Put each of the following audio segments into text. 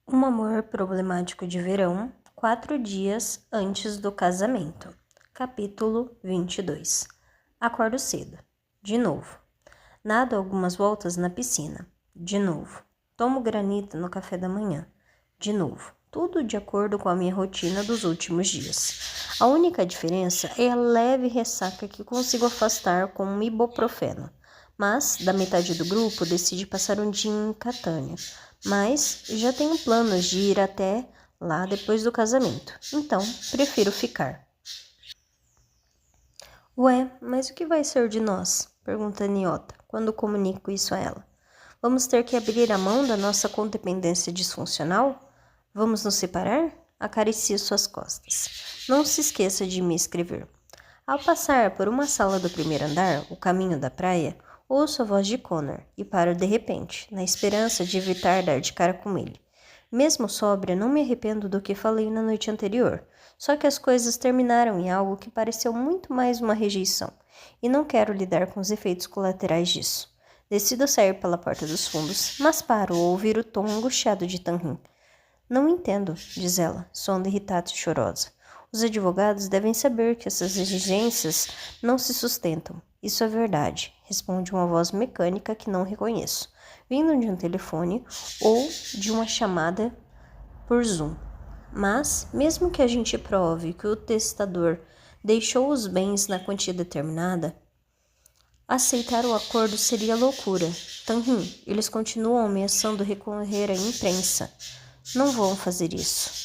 Um amor problemático de verão, 4 dias antes do casamento. Capítulo 22. Acordo cedo. De novo. Nado algumas voltas na piscina. De novo. Tomo granita no café da manhã. De novo. Tudo de acordo com a minha rotina dos últimos dias. A única diferença é a leve ressaca que consigo afastar com um ibuprofeno. Mas, da metade do grupo, decide passar um dia em Catânia. Mas já tenho planos de ir até lá depois do casamento. Então, prefiro ficar. Ué, mas o que vai ser de nós? Pergunta Niota, quando comunico isso a ela. Vamos ter que abrir a mão da nossa codependência disfuncional? Vamos nos separar? Acaricio suas costas. Não se esqueça de me escrever. Ao passar por uma sala do primeiro andar, o caminho da praia, ouço a voz de Connor e paro de repente, na esperança de evitar dar de cara com ele. Mesmo sóbria, não me arrependo do que falei na noite anterior, só que as coisas terminaram em algo que pareceu muito mais uma rejeição, e não quero lidar com os efeitos colaterais disso. Decido sair pela porta dos fundos, mas paro ao ouvir o tom angustiado de Tanrin. Não entendo, diz ela, soando irritada e chorosa. Os advogados devem saber que essas exigências não se sustentam. Isso é verdade, responde uma voz mecânica que não reconheço, vindo de um telefone ou de uma chamada por Zoom. Mas, mesmo que a gente prove que o testador deixou os bens na quantia determinada, aceitar o acordo seria loucura. Tanrin, eles continuam ameaçando recorrer à imprensa. Não vão fazer isso.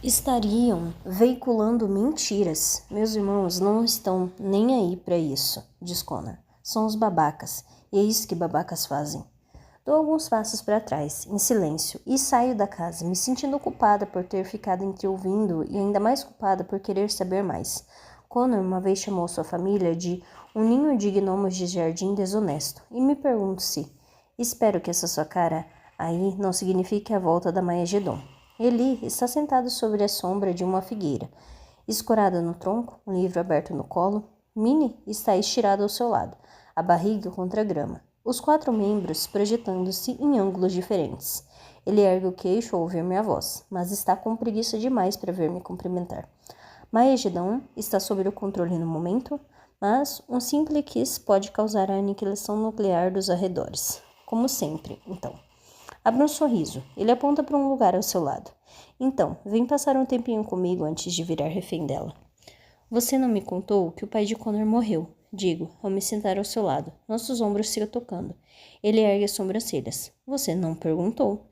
Estariam veiculando mentiras. Meus irmãos não estão nem aí para isso, diz Connor. São os babacas, e é isso que babacas fazem. Dou alguns passos para trás, em silêncio, e saio da casa, me sentindo culpada por ter ficado entreouvindo e ainda mais culpada por querer saber mais. Connor uma vez chamou sua família de um ninho de gnomos de jardim desonesto, e me pergunto se, espero que essa sua cara aí não signifique a volta da Maia-Gedon. Eli está sentado sobre a sombra de uma figueira, escorada no tronco, um livro aberto no colo. Minnie está estirada ao seu lado, a barriga contra a grama, os 4 membros projetando-se em ângulos diferentes. Ele ergue o queixo ao ouvir minha voz, mas está com preguiça demais para ver me cumprimentar. Maia-Gedon está sob o controle no momento, mas um simples kiss pode causar a aniquilação nuclear dos arredores. Como sempre, então. Abre um sorriso. Ele aponta para um lugar ao seu lado. Então, vem passar um tempinho comigo antes de virar refém dela. Você não me contou que o pai de Connor morreu, digo, ao me sentar ao seu lado. Nossos ombros se tocando. Ele ergue as sobrancelhas. Você não perguntou.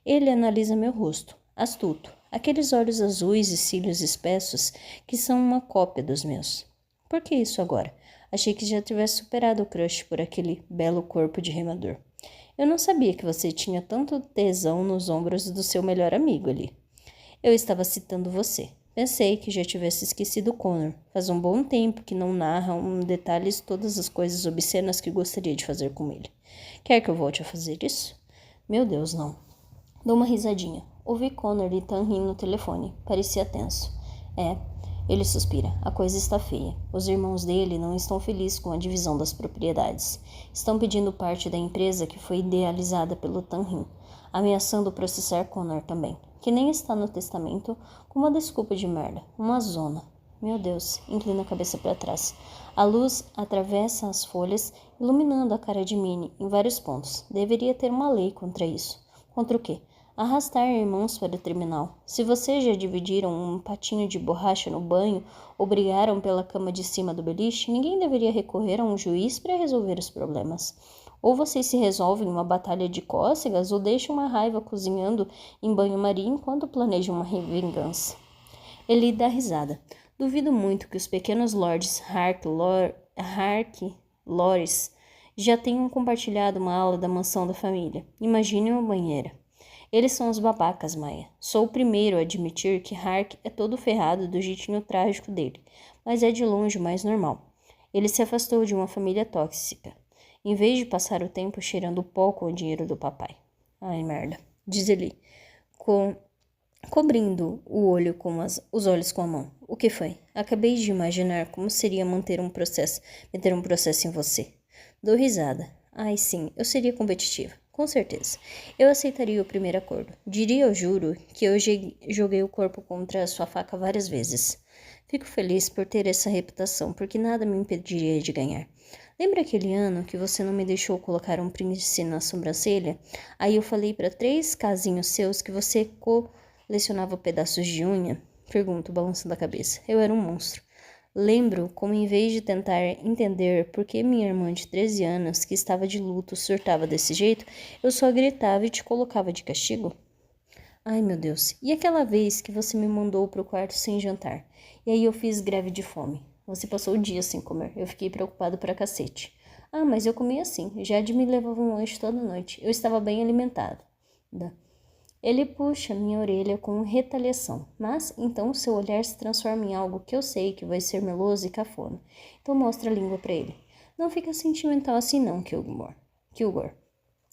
Ele analisa meu rosto, astuto. Aqueles olhos azuis e cílios espessos que são uma cópia dos meus. Por que isso agora? Achei que já tivesse superado o crush por aquele belo corpo de remador. Eu não sabia que você tinha tanto tesão nos ombros do seu melhor amigo ali. Eu estava citando você. Pensei que já tivesse esquecido Connor. Faz um bom tempo que não narra em detalhes todas as coisas obscenas que gostaria de fazer com ele. Quer que eu volte a fazer isso? Meu Deus, não. Dou uma risadinha. Ouvi Connor e Tanrin no telefone. Parecia tenso. Ele suspira. A coisa está feia. Os irmãos dele não estão felizes com a divisão das propriedades. Estão pedindo parte da empresa que foi idealizada pelo Tanrin, ameaçando processar Connor também, que nem está no testamento, com uma desculpa de merda. Uma zona. Meu Deus, inclina a cabeça para trás. A luz atravessa as folhas, iluminando a cara de Minnie em vários pontos. Deveria ter uma lei contra isso. Contra o quê? Arrastar irmãos para o tribunal. Se vocês já dividiram um patinho de borracha no banho ou brigaram pela cama de cima do beliche, ninguém deveria recorrer a um juiz para resolver os problemas. Ou vocês se resolvem uma batalha de cócegas ou deixam uma raiva cozinhando em banho-maria enquanto planejam uma vingança. Ele dá risada. Duvido muito que os pequenos lords Lores já tenham compartilhado uma ala da mansão da família. Imagine uma banheira. Eles são os babacas, Maia. Sou o primeiro a admitir que Hark é todo ferrado do jeitinho trágico dele, mas é de longe o mais normal. Ele se afastou de uma família tóxica, em vez de passar o tempo cheirando pó com o dinheiro do papai. Ai, merda, diz ele, cobrindo os olhos com a mão. O que foi? Acabei de imaginar como seria meter um processo em você. Dou risada. Ai, sim, eu seria competitiva. Com certeza. Eu aceitaria o primeiro acordo. Diria, eu juro, que eu joguei o corpo contra a sua faca várias vezes. Fico feliz por ter essa reputação, porque nada me impediria de ganhar. Lembra aquele ano que você não me deixou colocar um príncipe na sobrancelha? Aí eu falei para 3 casinhos seus que você colecionava pedaços de unha? Pergunto, balançando a cabeça. Eu era um monstro. Lembro como, em vez de tentar entender por que minha irmã de 13 anos, que estava de luto, surtava desse jeito, eu só gritava e te colocava de castigo? Ai, meu Deus. E aquela vez que você me mandou pro quarto sem jantar? E aí eu fiz greve de fome. Você passou o dia sem comer. Eu fiquei preocupado pra cacete. Ah, mas eu comia assim. Jade me levava um lanche toda noite. Eu estava bem alimentada. Ele puxa minha orelha com retaliação, mas então seu olhar se transforma em algo que eu sei que vai ser meloso e cafona. Então mostra a língua pra ele. Não fica sentimental assim não, Kilgore.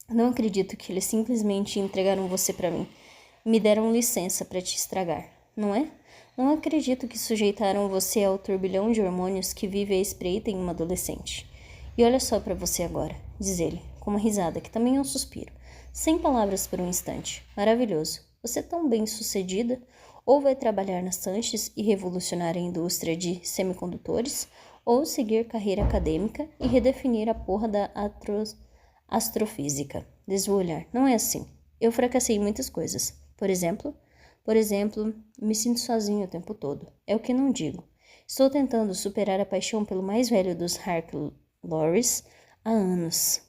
Não acredito que eles simplesmente entregaram você pra mim. Me deram licença pra te estragar, não é? Não acredito que sujeitaram você ao turbilhão de hormônios que vive à espreita em uma adolescente. E olha só pra você agora, diz ele, com uma risada que também é um suspiro. Sem palavras por um instante. Maravilhoso. Você é tão bem-sucedida? Ou vai trabalhar na Sanches e revolucionar a indústria de semicondutores, ou seguir carreira acadêmica e redefinir a porra da astrofísica. Desvio o olhar. Não é assim. Eu fracassei em muitas coisas. Por exemplo, me sinto sozinho o tempo todo. É o que não digo. Estou tentando superar a paixão pelo mais velho dos Harklores há anos.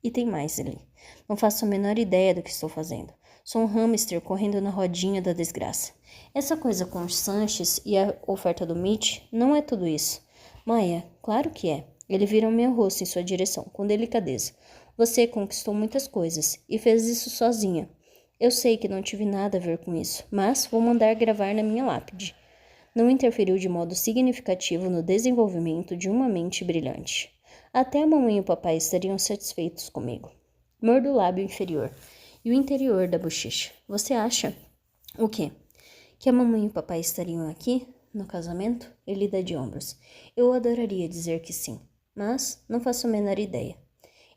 E tem mais ali. Não faço a menor ideia do que estou fazendo. Sou um hamster correndo na rodinha da desgraça. Essa coisa com os Sanches e a oferta do Mitch não é tudo isso. Maia, claro que é. Ele vira o meu rosto em sua direção, com delicadeza. Você conquistou muitas coisas e fez isso sozinha. Eu sei que não tive nada a ver com isso, mas vou mandar gravar na minha lápide. Não interferiu de modo significativo no desenvolvimento de uma mente brilhante. Até a mamãe e o papai estariam satisfeitos comigo. Mordo o lábio inferior e o interior da bochecha. Você acha? O quê? Que a mamãe e o papai estariam aqui, no casamento? Ele dá de ombros. Eu adoraria dizer que sim, mas não faço a menor ideia.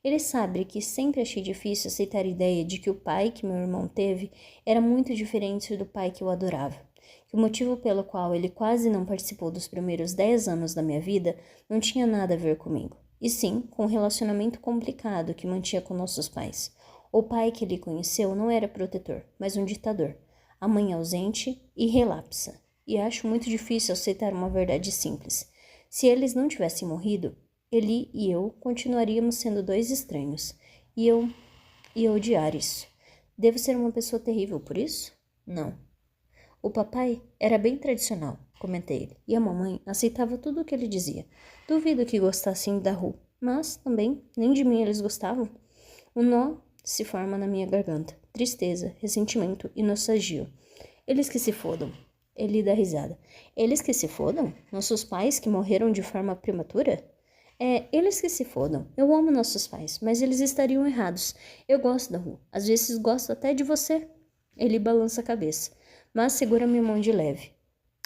Ele sabe que sempre achei difícil aceitar a ideia de que o pai que meu irmão teve era muito diferente do pai que eu adorava. Que o motivo pelo qual ele quase não participou dos primeiros 10 anos da minha vida não tinha nada a ver comigo. E sim, com o relacionamento complicado que mantinha com nossos pais. O pai que ele conheceu não era protetor, mas um ditador. A mãe ausente e relapsa. E acho muito difícil aceitar uma verdade simples. Se eles não tivessem morrido, ele e eu continuaríamos sendo 2 estranhos. E eu odiar isso. Devo ser uma pessoa terrível por isso? Não. O papai era bem tradicional, comentei ele, e a mamãe aceitava tudo o que ele dizia. Duvido que gostassem da Ru, mas também nem de mim eles gostavam. Um nó se forma na minha garganta. Tristeza, ressentimento e nostalgia. Eles que se fodam. Ele dá risada. Eles que se fodam? Nossos pais que morreram de forma prematura? É, eles que se fodam. Eu amo nossos pais, mas eles estariam errados. Eu gosto da Ru. Às vezes gosto até de você. Ele balança a cabeça, mas segura minha mão de leve.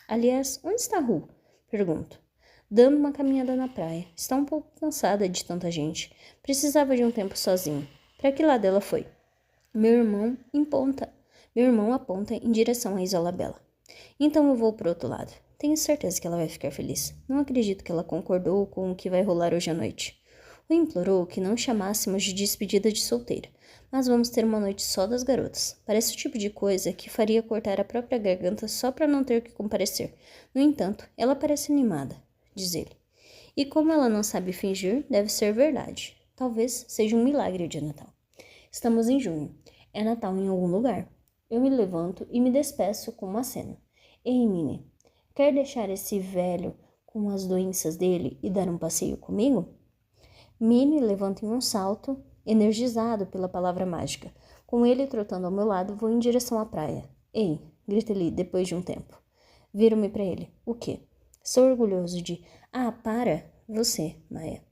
Aliás, onde está a Ru? Pergunto. Dando uma caminhada na praia. Está um pouco cansada de tanta gente. Precisava de um tempo sozinha. Para que lado ela foi? Meu irmão aponta em direção à Isolabela. Então eu vou pro outro lado. Tenho certeza que ela vai ficar feliz. Não acredito que ela concordou com o que vai rolar hoje à noite. O implorou que não chamássemos de despedida de solteira, mas vamos ter uma noite só das garotas. Parece o tipo de coisa que faria cortar a própria garganta só para não ter que comparecer. No entanto, ela parece animada, diz ele. E como ela não sabe fingir, deve ser verdade. Talvez seja um milagre de Natal. Estamos em junho. É Natal em algum lugar. Eu me levanto e me despeço com uma cena. Ei, Minnie, quer deixar esse velho com as doenças dele e dar um passeio comigo? Minnie levanta em um salto, energizado pela palavra mágica. Com ele trotando ao meu lado, vou em direção à praia. Ei, grita ele depois de um tempo. Viro-me para ele. O quê? Sou orgulhoso de... Ah, para! Você, Maia.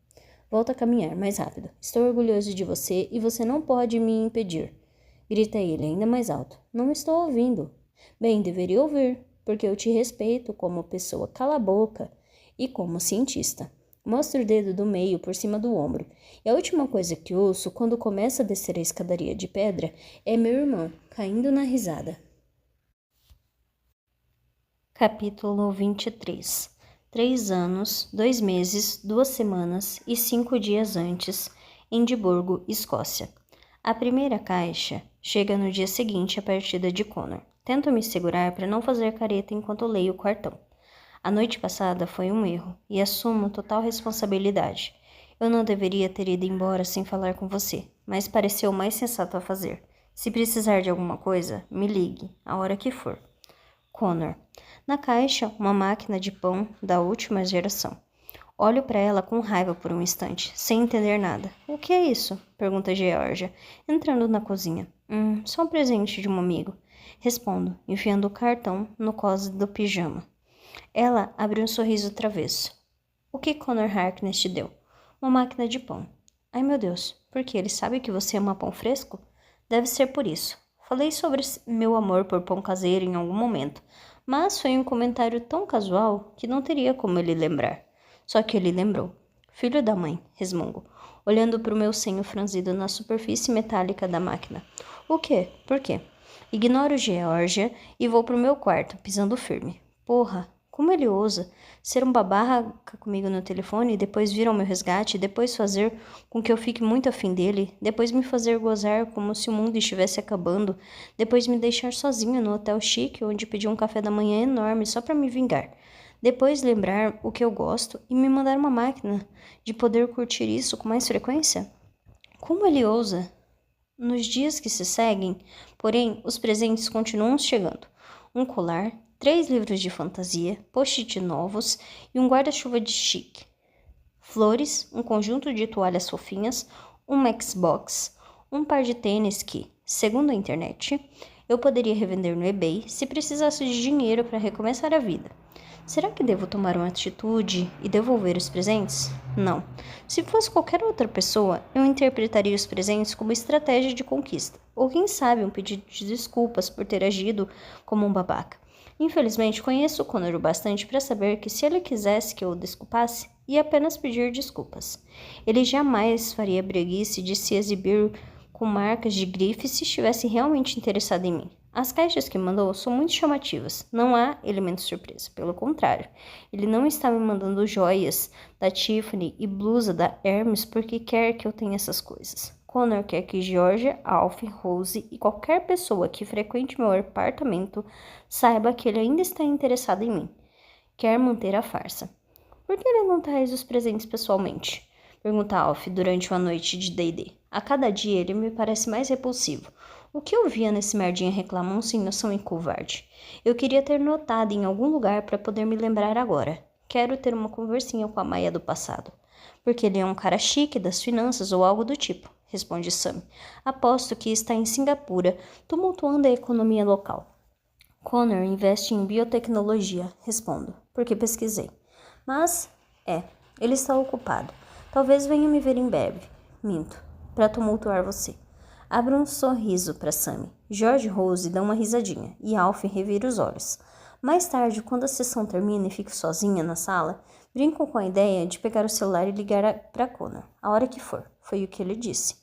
Volta a caminhar, mais rápido. Estou orgulhoso de você e você não pode me impedir. Grita ele ainda mais alto. Não estou ouvindo. Bem, deveria ouvir, porque eu te respeito como pessoa cala a boca e como cientista. Mostra o dedo do meio por cima do ombro. E a última coisa que ouço quando começa a descer a escadaria de pedra é meu irmão caindo na risada. Capítulo 23. 3 anos, 2 meses, 2 semanas e 5 dias antes, em Edimburgo, Escócia. A primeira caixa chega no dia seguinte à partida de Connor. Tento me segurar para não fazer careta enquanto leio o cartão. A noite passada foi um erro e assumo total responsabilidade. Eu não deveria ter ido embora sem falar com você, mas pareceu o mais sensato a fazer. Se precisar de alguma coisa, me ligue, a hora que for. Connor. Na caixa, uma máquina de pão da última geração. Olho para ela com raiva por um instante, sem entender nada. O que é isso? Pergunta Georgia, entrando na cozinha. Só um presente de um amigo. Respondo, enfiando o cartão no closet do pijama. Ela abre um sorriso travesso. O que Connor Harkness te deu? Uma máquina de pão. Ai meu Deus, porque ele sabe que você ama pão fresco? Deve ser por isso. Falei sobre meu amor por pão caseiro em algum momento, mas foi um comentário tão casual que não teria como ele lembrar. Só que ele lembrou. Filho da mãe, resmungo, olhando para o meu senho franzido na superfície metálica da máquina. O quê? Por quê? Ignoro Georgia e vou pro meu quarto, pisando firme. Porra, como ele ousa ser um babaca comigo no telefone, depois vir ao meu resgate, depois fazer com que eu fique muito afim dele, depois me fazer gozar como se o mundo estivesse acabando, depois me deixar sozinha no hotel chique onde pedi um café da manhã enorme só para me vingar, depois lembrar o que eu gosto e me mandar uma máquina de poder curtir isso com mais frequência? Como ele ousa? Nos dias que se seguem, porém, os presentes continuam chegando. Um colar, 3 livros de fantasia, post-it novos e um guarda-chuva de chique. Flores, um conjunto de toalhas fofinhas, um Xbox, um par de tênis que, segundo a internet, eu poderia revender no eBay se precisasse de dinheiro para recomeçar a vida. Será que devo tomar uma atitude e devolver os presentes? Não. Se fosse qualquer outra pessoa, eu interpretaria os presentes como estratégia de conquista, ou quem sabe um pedido de desculpas por ter agido como um babaca. Infelizmente, conheço o Connor o bastante para saber que se ele quisesse que eu o desculpasse, ia apenas pedir desculpas. Ele jamais faria breguice de se exibir com marcas de grife se estivesse realmente interessado em mim. As caixas que mandou são muito chamativas. Não há elemento surpresa. Pelo contrário, ele não está me mandando joias da Tiffany e blusa da Hermes porque quer que eu tenha essas coisas. Connor quer que Georgia, Alf, Rose e qualquer pessoa que frequente meu apartamento saiba que ele ainda está interessado em mim. Quer manter a farsa. Por que ele não traz os presentes pessoalmente? Pergunta Alf durante uma noite de D&D. A cada dia ele me parece mais repulsivo. O que eu via nesse merdinha reclamão sem noção e covarde? Eu queria ter notado em algum lugar para poder me lembrar agora. Quero ter uma conversinha com a Maia do passado. Porque ele é um cara chique das finanças ou algo do tipo, responde Sam. Aposto que está em Singapura, tumultuando a economia local. Connor investe em biotecnologia, respondo, porque pesquisei. Mas, ele está ocupado. Talvez venha me ver em breve. Minto, para tumultuar você. Abro um sorriso para Sammy. George e Rose dão uma risadinha e Alf revira os olhos. Mais tarde, quando a sessão termina e fico sozinha na sala, brinco com a ideia de pegar o celular e ligar para Connor, a hora que for. Foi o que ele disse.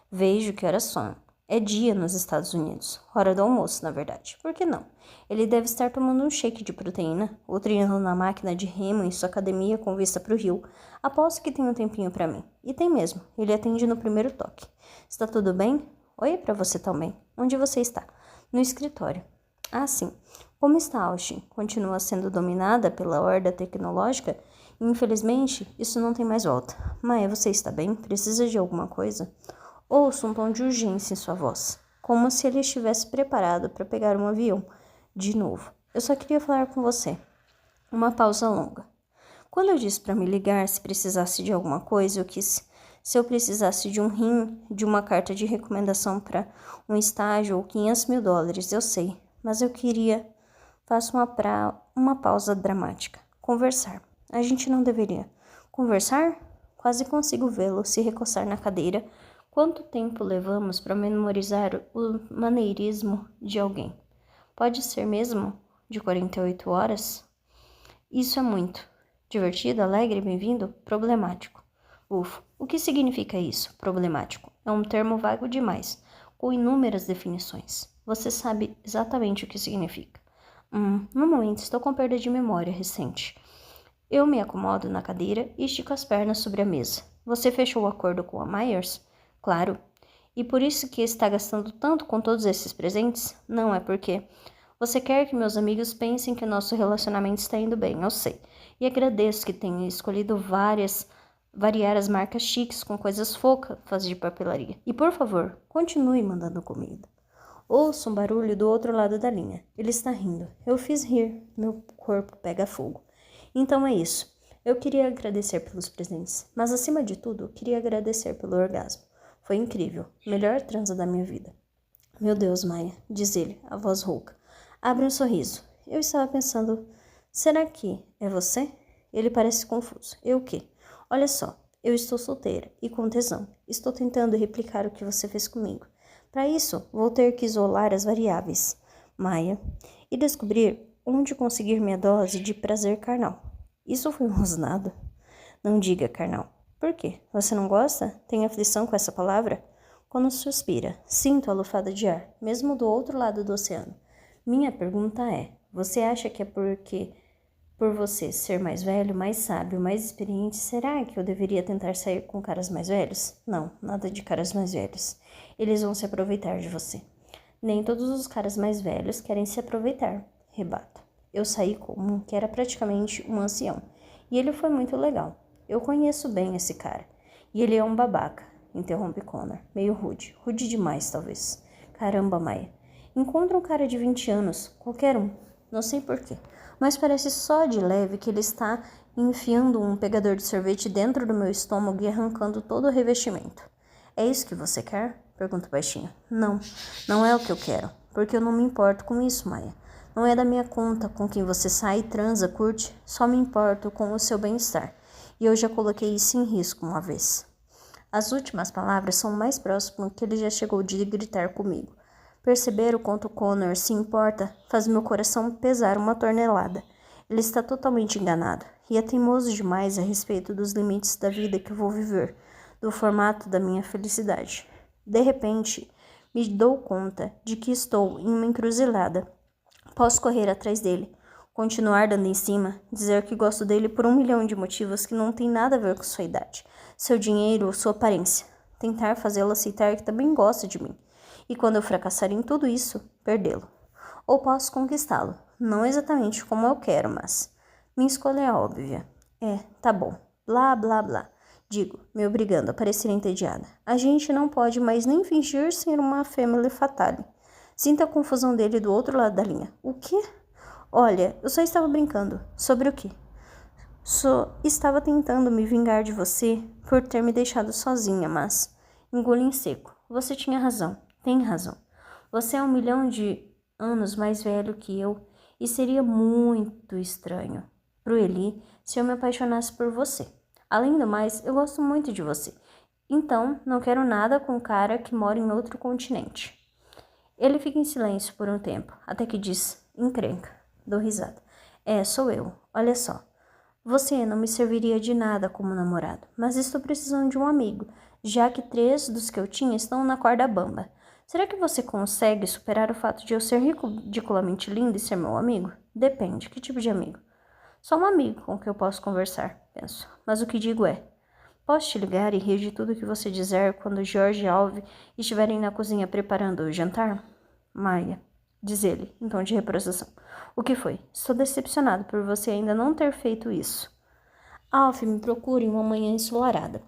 Vejo que horas são. É dia nos Estados Unidos. Hora do almoço, na verdade. Por que não? Ele deve estar tomando um shake de proteína, ou treinando na máquina de remo em sua academia com vista para o rio. Aposto que tem um tempinho para mim. E tem mesmo. Ele atende no primeiro toque. Está tudo bem? Oi, para você também. Onde você está? No escritório. Ah, sim. Como está Austin? Continua sendo dominada pela horda tecnológica? Infelizmente, isso não tem mais volta. Maia, você está bem? Precisa de alguma coisa? Ouço um tom de urgência em sua voz, como se ele estivesse preparado para pegar um avião. De novo. Eu só queria falar com você. Uma pausa longa. Quando eu disse para me ligar se precisasse de alguma coisa, eu quis... Se eu precisasse de um rim, de uma carta de recomendação para um estágio ou $500.000, eu sei. Mas eu queria... Faço uma pausa dramática. Conversar. A gente não deveria. Conversar? Quase consigo vê-lo se recoçar na cadeira. Quanto tempo levamos para memorizar o maneirismo de alguém? Pode ser mesmo de 48 horas? Isso é muito. Divertido, alegre, bem-vindo? Problemático. Ufo, o que significa isso, problemático? É um termo vago demais, com inúmeras definições. Você sabe exatamente o que significa. No momento estou com perda de memória recente. Eu me acomodo na cadeira e estico as pernas sobre a mesa. Você fechou o acordo com a Myers? Claro. E por isso que está gastando tanto com todos esses presentes? Não é porque você quer que meus amigos pensem que nosso relacionamento está indo bem, eu sei. E agradeço que tenha escolhido variar as marcas chiques com coisas fofas de papelaria. E por favor, continue mandando comida. Ouço um barulho do outro lado da linha. Ele está rindo. Eu fiz rir. Meu corpo pega fogo. Então é isso. Eu queria agradecer pelos presentes, mas acima de tudo, queria agradecer pelo orgasmo. Foi incrível. Melhor transa da minha vida. Meu Deus, Maia, diz ele, a voz rouca. Abre um sorriso. Eu estava pensando, será que é você? Ele parece confuso. Eu o quê? Olha só, eu estou solteira e com tesão. Estou tentando replicar o que você fez comigo. Para isso, vou ter que isolar as variáveis, Maia, e descobrir onde conseguir minha dose de prazer carnal. Isso foi um rosnado? Não diga carnal. Por quê? Você não gosta? Tem aflição com essa palavra? Quando suspira, sinto a lufada de ar, mesmo do outro lado do oceano. Minha pergunta é, você acha que é porque por você ser mais velho, mais sábio, mais experiente, será que eu deveria tentar sair com caras mais velhos? Não, nada de caras mais velhos. Eles vão se aproveitar de você. Nem todos os caras mais velhos querem se aproveitar, rebato. Eu saí com um que era praticamente um ancião, e ele foi muito legal. Eu conheço bem esse cara, e ele é um babaca, interrompe Connor, meio rude demais talvez. Caramba, Maia. Encontra um cara de 20 anos, qualquer um, não sei porquê, mas parece só de leve que ele está enfiando um pegador de sorvete dentro do meu estômago e arrancando todo o revestimento. É isso que você quer? Pergunto baixinho. Não, não é o que eu quero, porque eu não me importo com isso, Maia. Não é da minha conta com quem você sai, transa, curte, só me importo com o seu bem-estar. E eu já coloquei isso em risco uma vez. As últimas palavras são mais próximas que ele já chegou de gritar comigo. Perceber o quanto Connor se importa faz meu coração pesar 1 tonelada. Ele está totalmente enganado e é teimoso demais a respeito dos limites da vida que eu vou viver, do formato da minha felicidade. De repente, me dou conta de que estou em uma encruzilhada. Posso correr atrás dele, continuar dando em cima, dizer que gosto dele por 1 milhão de motivos que não tem nada a ver com sua idade, seu dinheiro ou sua aparência. Tentar fazê-lo aceitar que também gosta de mim. E quando eu fracassar em tudo isso, perdê-lo. Ou posso conquistá-lo, não exatamente como eu quero, mas minha escolha é óbvia. Tá bom. Blá, blá, blá. Digo, me obrigando a parecer entediada. A gente não pode mais nem fingir ser uma family fatale. Sinto a confusão dele do outro lado da linha. O quê? Olha, eu só estava brincando. Sobre o quê? Só estava tentando me vingar de você por ter me deixado sozinha, mas engoli em seco. Você tinha razão. Tem razão. Você é 1 milhão de anos mais velho que eu e seria muito estranho pro Eli se eu me apaixonasse por você. Além do mais, eu gosto muito de você. Então, não quero nada com um cara que mora em outro continente. Ele fica em silêncio por um tempo, até que diz, encrenca. Dou risada. Sou eu. Olha só. Você não me serviria de nada como namorado, mas estou precisando de um amigo, já que 3 dos que eu tinha estão na corda bamba. Será que você consegue superar o fato de eu ser ridiculamente linda e ser meu amigo? Depende. Que tipo de amigo? Só um amigo com quem eu posso conversar, penso. Mas o que digo é, posso te ligar e rir de tudo que você dizer quando George e Alve estiverem na cozinha preparando o jantar? Maia, diz ele, em tom de reprovação. O que foi? Estou decepcionado por você ainda não ter feito isso. Alf me procura em uma manhã ensolarada,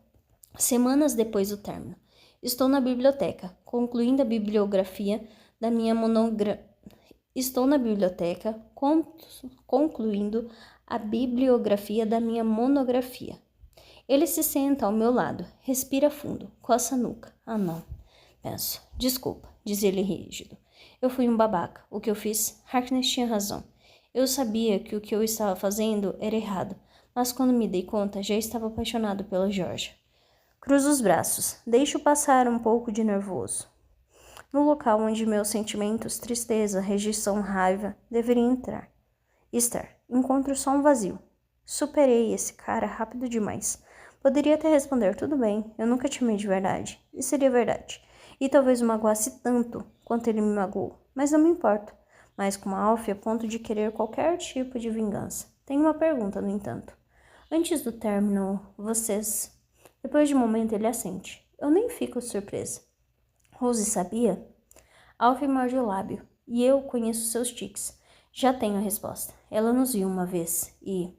semanas depois do término. Estou na biblioteca, concluindo a bibliografia da minha concluindo a bibliografia da minha monografia. Ele se senta ao meu lado, respira fundo, coça a nuca. Ah, não. Penso. Desculpa, diz ele rígido. Eu fui um babaca. O que eu fiz? Harkness tinha razão. Eu sabia que o que eu estava fazendo era errado, mas quando me dei conta, já estava apaixonado pela Georgia. Cruzo os braços, deixo passar um pouco de nervoso. No local onde meus sentimentos, tristeza, rejeição, raiva, deveriam estar. Encontro só um vazio. Superei esse cara rápido demais. Poderia até responder, tudo bem, eu nunca te amei de verdade. E seria verdade. E talvez o magoasse tanto quanto ele me magoou. Mas não me importo. Mas com Alfie a ponto de querer qualquer tipo de vingança. Tenho uma pergunta, no entanto. Antes do término, vocês... Depois de um momento ele assente. Eu nem fico surpresa. Rose sabia? Alfie morde o lábio. E eu conheço seus tiques. Já tenho a resposta. Ela nos viu uma vez e...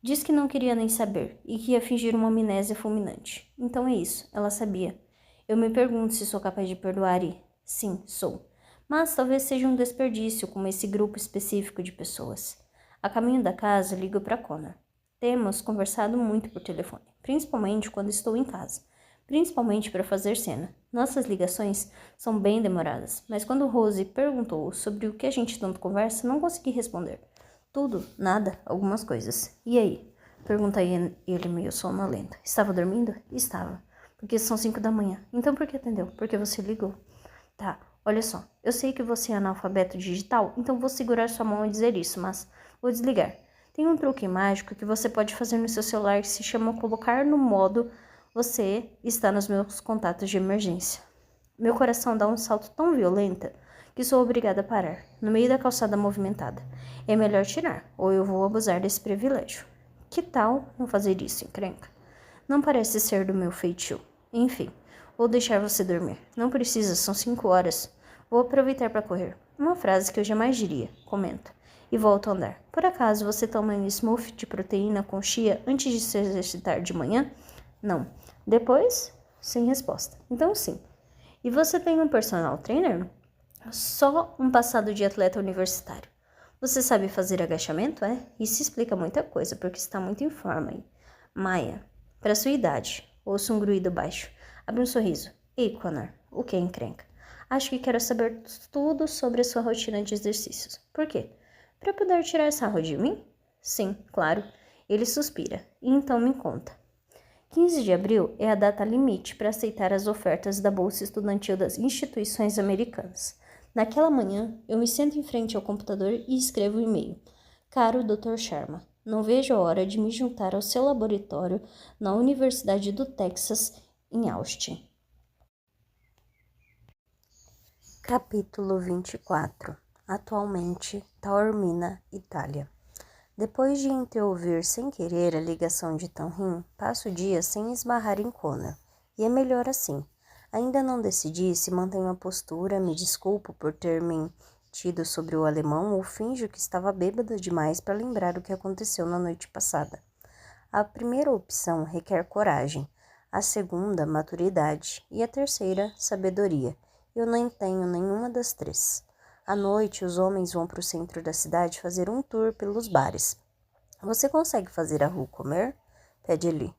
Diz que não queria nem saber e que ia fingir uma amnésia fulminante. Então é isso, ela sabia. Eu me pergunto se sou capaz de perdoar e... Sim, sou. Mas talvez seja um desperdício como esse grupo específico de pessoas. A caminho da casa, ligo para Connor. Temos conversado muito por telefone, principalmente quando estou em casa. Principalmente para fazer cena. Nossas ligações são bem demoradas, mas quando Rose perguntou sobre o que a gente tanto conversa, não consegui responder. Tudo, nada, algumas coisas. E aí? Pergunta ele meio sonolento. Estava dormindo? Estava. Porque são 5 da manhã. Então por que atendeu? Porque você ligou. Tá, olha só. Eu sei que você é analfabeto digital, então vou segurar sua mão e dizer isso, mas vou desligar. Tem um truque mágico que você pode fazer no seu celular que se chama colocar no modo você está nos meus contatos de emergência. Meu coração dá um salto tão violento que sou obrigada a parar, no meio da calçada movimentada. É melhor tirar, ou eu vou abusar desse privilégio. Que tal não fazer isso, encrenca? Não parece ser do meu feitio. Enfim, vou deixar você dormir. Não precisa, são 5 horas. Vou aproveitar para correr. Uma frase que eu jamais diria, comenta. E volto a andar. Por acaso você toma um smoothie de proteína com chia antes de se exercitar de manhã? Não. Depois? Sem resposta. Então sim. E você tem um personal trainer? Só um passado de atleta universitário. Você sabe fazer agachamento, é? Isso explica muita coisa, porque está muito em forma aí. Maia, para sua idade, ouço um gruído baixo. Abre um sorriso. Ei, Connor, o que encrenca? Acho que quero saber tudo sobre a sua rotina de exercícios. Por quê? Para poder tirar sarro de mim? Sim, claro. Ele suspira. E então me conta. 15 de abril é a data limite para aceitar as ofertas da Bolsa Estudantil das instituições americanas. Naquela manhã, eu me sento em frente ao computador e escrevo um e-mail. Caro Dr. Sharma, não vejo a hora de me juntar ao seu laboratório na Universidade do Texas, em Austin. Capítulo 24. Atualmente, Taormina, Itália. Depois de entreouvir sem querer a ligação de Tanrim, passo o dia sem esbarrar em Connor. E é melhor assim. Ainda não decidi se mantenho a postura, me desculpo por ter mentido sobre o alemão ou finjo que estava bêbada demais para lembrar o que aconteceu na noite passada. A primeira opção requer coragem, a segunda, maturidade e a terceira, sabedoria. Eu não tenho nenhuma das três. À noite, os homens vão para o centro da cidade fazer um tour pelos bares. Você consegue fazer a Ru comer? Pede Eli.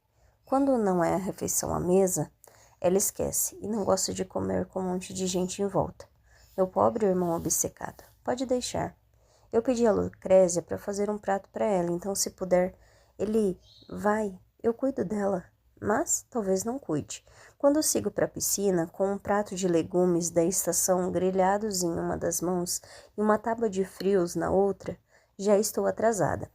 Quando não é a refeição à mesa, ela esquece e não gosta de comer com um monte de gente em volta. Meu pobre irmão obcecado. Pode deixar. Eu pedi a Lucrésia para fazer um prato para ela, então se puder... Eli, vai, eu cuido dela. Mas talvez não cuide. Quando eu sigo para a piscina, com um prato de legumes da estação grelhados em uma das mãos e uma tábua de frios na outra, já estou atrasada.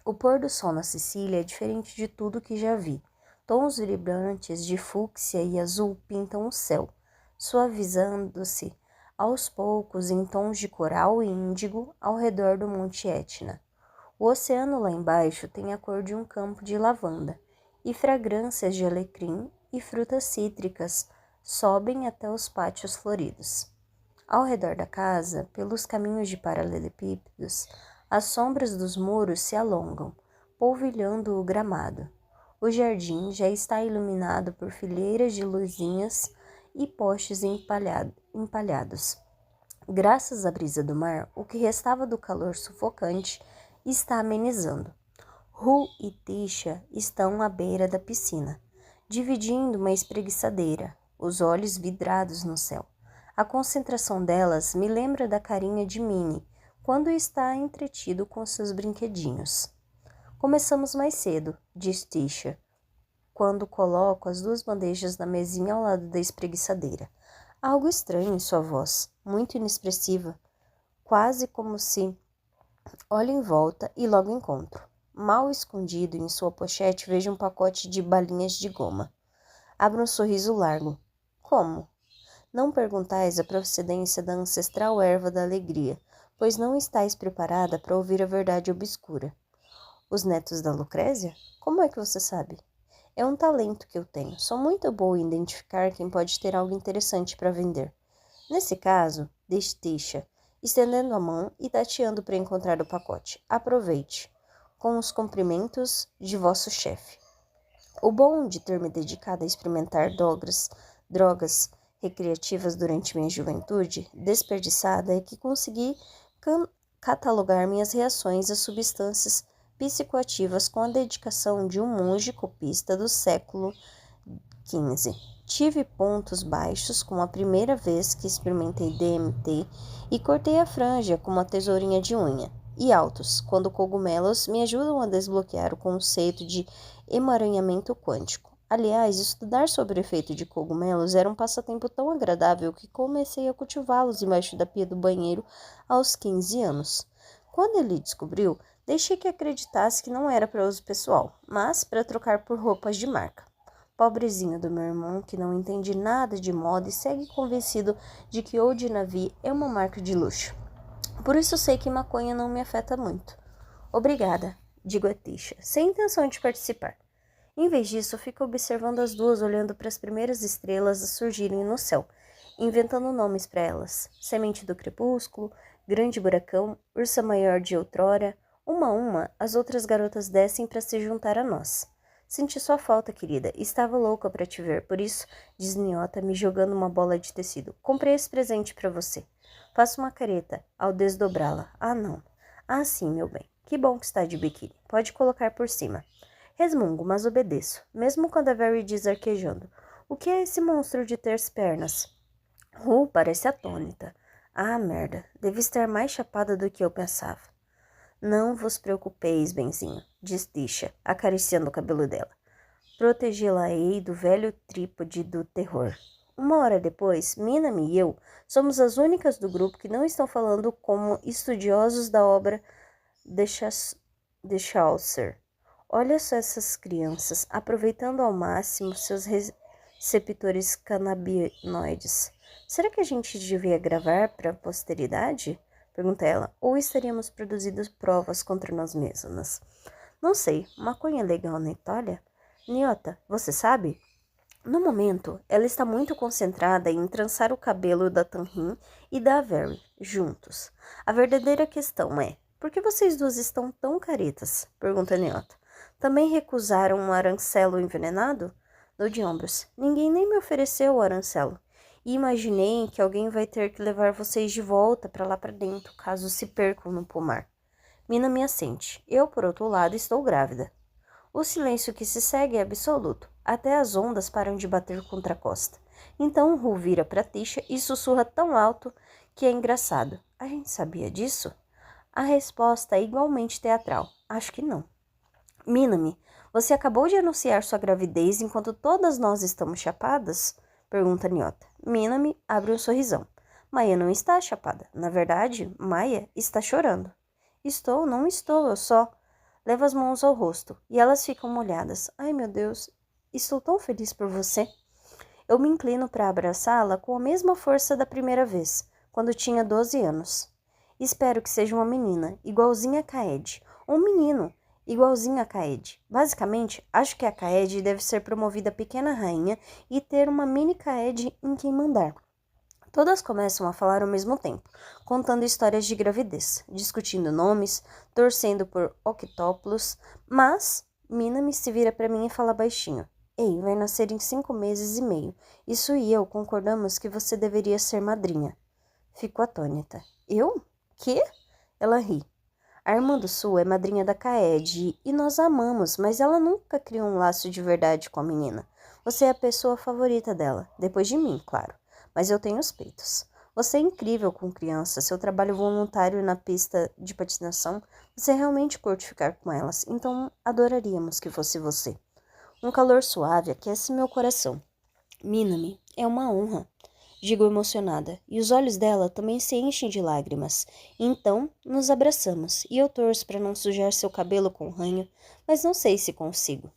O pôr do sol na Sicília é diferente de tudo que já vi. Tons vibrantes de fúcsia e azul pintam o céu, suavizando-se aos poucos em tons de coral e índigo ao redor do Monte Etna. O oceano lá embaixo tem a cor de um campo de lavanda, e fragrâncias de alecrim e frutas cítricas sobem até os pátios floridos. Ao redor da casa, pelos caminhos de paralelepípedos, as sombras dos muros se alongam, polvilhando o gramado. O jardim já está iluminado por fileiras de luzinhas e postes empalhados. Graças à brisa do mar, o que restava do calor sufocante está amenizando. Ru e Tisha estão à beira da piscina, dividindo uma espreguiçadeira, os olhos vidrados no céu. A concentração delas me lembra da carinha de Minnie, quando está entretido com seus brinquedinhos. Começamos mais cedo, diz Tisha, quando coloco as 2 bandejas na mesinha ao lado da espreguiçadeira. Há algo estranho em sua voz, muito inexpressiva, quase como se olho em volta e logo encontro. Mal escondido em sua pochete, vejo um pacote de balinhas de goma. Abro um sorriso largo. Como? Não perguntais a procedência da ancestral erva da alegria, pois não estáis preparada para ouvir a verdade obscura. Os netos da Lucrésia? Como é que você sabe? É um talento que eu tenho. Sou muito boa em identificar quem pode ter algo interessante para vender. Nesse caso, deixa, estendendo a mão e tateando para encontrar o pacote. Aproveite. Com os cumprimentos de vosso chefe. O bom de ter me dedicado a experimentar drogas recreativas durante minha juventude desperdiçada é que consegui catalogar minhas reações a substâncias psicoativas com a dedicação de um monge copista do século XV. Tive pontos baixos com a primeira vez que experimentei DMT e cortei a franja com uma tesourinha de unha, e altos, quando cogumelos me ajudam a desbloquear o conceito de emaranhamento quântico. Aliás, estudar sobre o efeito de cogumelos era um passatempo tão agradável que comecei a cultivá-los embaixo da pia do banheiro aos 15 anos. Quando ele descobriu, deixei que acreditasse que não era para uso pessoal, mas para trocar por roupas de marca. Pobrezinho do meu irmão, que não entende nada de moda e segue convencido de que Old Navy é uma marca de luxo. Por isso sei que maconha não me afeta muito. Obrigada, digo a Tisha, sem intenção de participar. Em vez disso, fico observando as duas olhando para as primeiras estrelas a surgirem no céu, inventando nomes para elas. Semente do crepúsculo, grande buracão, ursa maior de outrora. Uma a uma, as outras garotas descem para se juntar a nós. Senti sua falta, querida. Estava louca para te ver, por isso, diz Niota, me jogando uma bola de tecido. Comprei esse presente para você. Faço uma careta ao desdobrá-la. Ah, não. Ah, sim, meu bem. Que bom que está de biquíni. Pode colocar por cima. Resmungo, mas obedeço, mesmo quando a Very diz arquejando. O que é esse monstro de 3 pernas? Parece atônita. Ah, merda. Deve estar mais chapada do que eu pensava. Não vos preocupeis, benzinho, diz Tisha, acariciando o cabelo dela. Protegê-la-ei do velho trípode do terror. Uma hora depois, Minami e eu somos as únicas do grupo que não estão falando como estudiosos da obra de Chaucer. Olha só essas crianças, aproveitando ao máximo seus receptores canabinoides. Será que a gente devia gravar para a posteridade? Pergunta ela. Ou estaríamos produzindo provas contra nós mesmas? Não sei, maconha é legal na Itália? Niota, você sabe? No momento, ela está muito concentrada em trançar o cabelo da Tanrin e da Avery, juntos. A verdadeira questão é, por que vocês duas estão tão caretas? Pergunta Niota. Também recusaram um arancelo envenenado? Dou de ombros. Ninguém nem me ofereceu o arancelo. E imaginei que alguém vai ter que levar vocês de volta para lá para dentro, caso se percam no pomar. Mina me assente. Eu, por outro lado, estou grávida. O silêncio que se segue é absoluto. Até as ondas param de bater contra a costa. Então Ru vira para Tisha e sussurra tão alto que é engraçado. A gente sabia disso? A resposta é igualmente teatral. Acho que não. Minami, você acabou de anunciar sua gravidez enquanto todas nós estamos chapadas? Pergunta Niota. Minami abre um sorrisão. Maia não está chapada. Na verdade, Maia está chorando. Não estou, eu só... Leva as mãos ao rosto e elas ficam molhadas. Ai, meu Deus, estou tão feliz por você. Eu me inclino para abraçá-la com a mesma força da primeira vez, quando tinha 12 anos. Espero que seja uma menina, igualzinha a Kaede, ou um menino, igualzinho a Kaede. Basicamente, acho que a Kaede deve ser promovida pequena rainha e ter uma mini Kaede em quem mandar. Todas começam a falar ao mesmo tempo, contando histórias de gravidez, discutindo nomes, torcendo por octópulos, mas Minami se vira para mim e fala baixinho. Ei, vai nascer em 5 meses e meio. Isso e eu concordamos que você deveria ser madrinha. Fico atônita. Eu? Quê? Ela ri. A irmã do Sul é madrinha da Kaede e nós a amamos, mas ela nunca criou um laço de verdade com a menina. Você é a pessoa favorita dela, depois de mim, claro. Mas eu tenho os peitos. Você é incrível com crianças, seu trabalho voluntário na pista de patinação, você realmente curte ficar com elas, então adoraríamos que fosse você. Um calor suave aquece meu coração. Minami, é uma honra. digo emocionada, e os olhos dela também se enchem de lágrimas. Então, nos abraçamos, e eu torço para não sujar seu cabelo com ranho, mas não sei se consigo.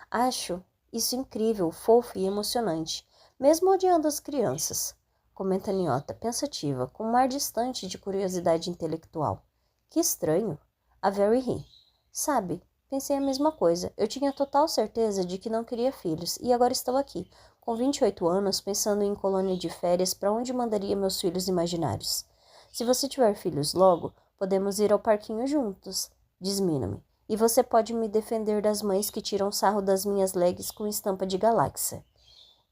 Acho isso incrível, fofo e emocionante, mesmo odiando as crianças, comenta Niota, pensativa, com um ar distante de curiosidade intelectual. Que estranho. A Very ri. Sabe, pensei a mesma coisa. Eu tinha total certeza de que não queria filhos, e agora estou aqui, com 28 anos, pensando em colônia de férias para onde mandaria meus filhos imaginários. Se você tiver filhos logo, podemos ir ao parquinho juntos, diz Minami. E você pode me defender das mães que tiram sarro das minhas legs com estampa de galáxia.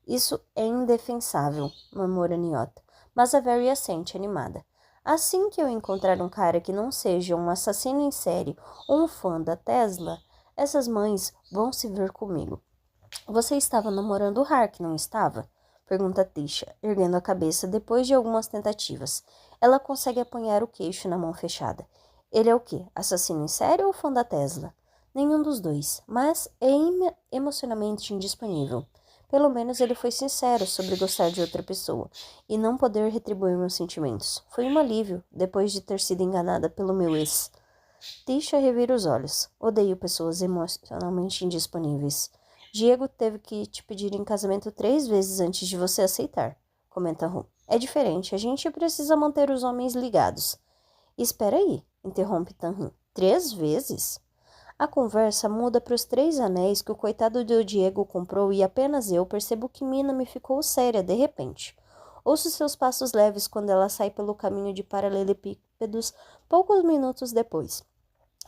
Isso é indefensável, murmura Niota, mas a Very assente, animada. Assim que eu encontrar um cara que não seja um assassino em série ou um fã da Tesla, essas mães vão se ver comigo. Você estava namorando o Hark, não estava? Pergunta Tisha, erguendo a cabeça depois de algumas tentativas. Ela consegue apanhar o queixo na mão fechada. Ele é o quê? Assassino em série ou fã da Tesla? Nenhum dos dois, mas é emocionalmente indisponível. Pelo menos ele foi sincero sobre gostar de outra pessoa e não poder retribuir meus sentimentos. Foi um alívio, depois de ter sido enganada pelo meu ex. Tisha revira os olhos. Odeio pessoas emocionalmente indisponíveis. Diego teve que te pedir em casamento 3 vezes antes de você aceitar, comenta Ru. É diferente, a gente precisa manter os homens ligados. Espera aí, interrompe Tanrin. 3 vezes? A conversa muda para os 3 anéis que o coitado do Diego comprou e apenas eu percebo que Mina me ficou séria de repente. Ouço seus passos leves quando ela sai pelo caminho de paralelepípedos poucos minutos depois.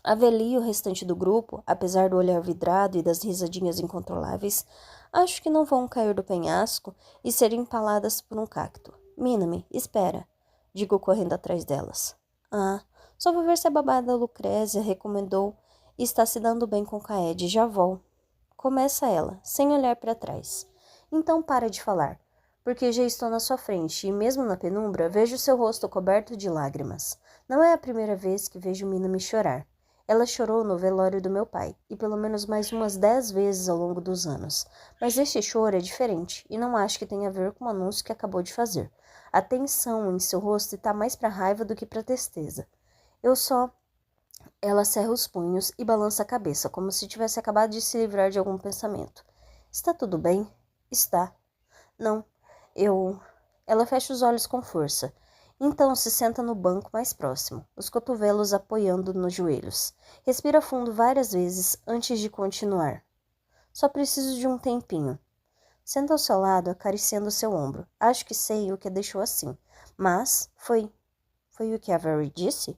Avelio o restante do grupo, apesar do olhar vidrado e das risadinhas incontroláveis, acho que não vão cair do penhasco e ser empaladas por um cacto. Mina-me, espera, digo correndo atrás delas. Ah, só vou ver se a babada Lucrézia recomendou e está se dando bem com Kaede, já vou. Começa ela, sem olhar para trás. Então para de falar, porque já estou na sua frente e mesmo na penumbra vejo seu rosto coberto de lágrimas. Não é a primeira vez que vejo Mina-me chorar. Ela chorou no velório do meu pai, e pelo menos mais umas 10 vezes ao longo dos anos. Mas este choro é diferente, e não acho que tenha a ver com o anúncio que acabou de fazer. A tensão em seu rosto está mais para raiva do que para tristeza. Ela cerra os punhos e balança a cabeça, como se tivesse acabado de se livrar de algum pensamento. Está tudo bem? Está. Não, Ela fecha os olhos com força. Então se senta no banco mais próximo, os cotovelos apoiando nos joelhos. Respira fundo várias vezes antes de continuar. Só preciso de um tempinho. Senta ao seu lado, acariciando seu ombro. Acho que sei o que a deixou assim. Mas foi o que a Very disse?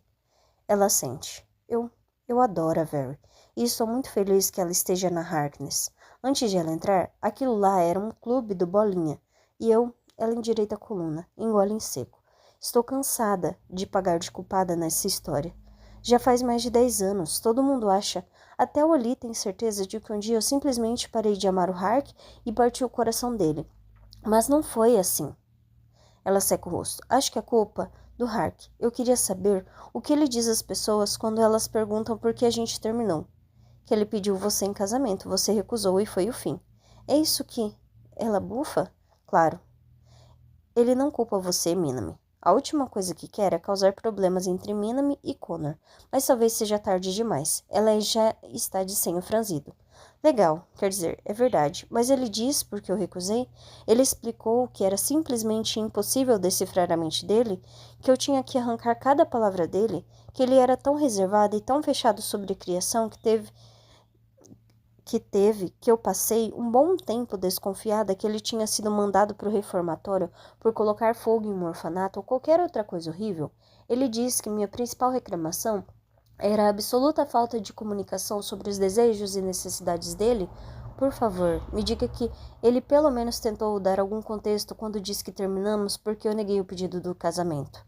Ela sente. Eu adoro a Very. E estou muito feliz que ela esteja na Harkness. Antes de ela entrar, aquilo lá era um clube do Bolinha. E ela endireita a coluna, engole em seco. Estou cansada de pagar de culpada nessa história. Já faz mais de 10 anos, todo mundo acha. Até o Oli tem certeza de que um dia eu simplesmente parei de amar o Hark e parti o coração dele. Mas não foi assim. Ela seca o rosto. Acho que a culpa do Hark. Eu queria saber o que ele diz às pessoas quando elas perguntam por que a gente terminou. Que ele pediu você em casamento, você recusou e foi o fim. É isso que ela bufa? Claro. Ele não culpa você, Minami. A última coisa que quer é causar problemas entre Minami e Connor, mas talvez seja tarde demais. Ela já está de senho franzido. Legal, quer dizer, é verdade, mas ele diz porque eu recusei? Ele explicou que era simplesmente impossível decifrar a mente dele, que eu tinha que arrancar cada palavra dele, que ele era tão reservado e tão fechado sobre a criação que eu passei um bom tempo desconfiada que ele tinha sido mandado para o reformatório por colocar fogo em um orfanato ou qualquer outra coisa horrível. Ele disse que minha principal reclamação era a absoluta falta de comunicação sobre os desejos e necessidades dele. Por favor, me diga que ele pelo menos tentou dar algum contexto quando disse que terminamos porque eu neguei o pedido do casamento.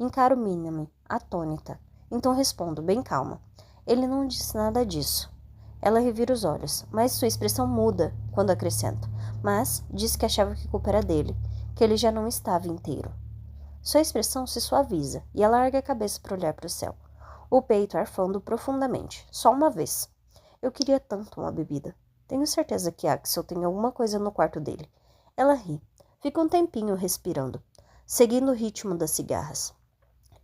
Encaro Minami, atônita. Então respondo, bem calma. Ele não disse nada disso. Ela revira os olhos, mas sua expressão muda quando acrescenta. Mas disse que achava que a culpa era dele, que ele já não estava inteiro. Sua expressão se suaviza e ela larga a cabeça para olhar para o céu, o peito arfando profundamente, só uma vez. Eu queria tanto uma bebida. Tenho certeza que Axel tem alguma coisa no quarto dele. Ela ri. Fica um tempinho respirando, seguindo o ritmo das cigarras.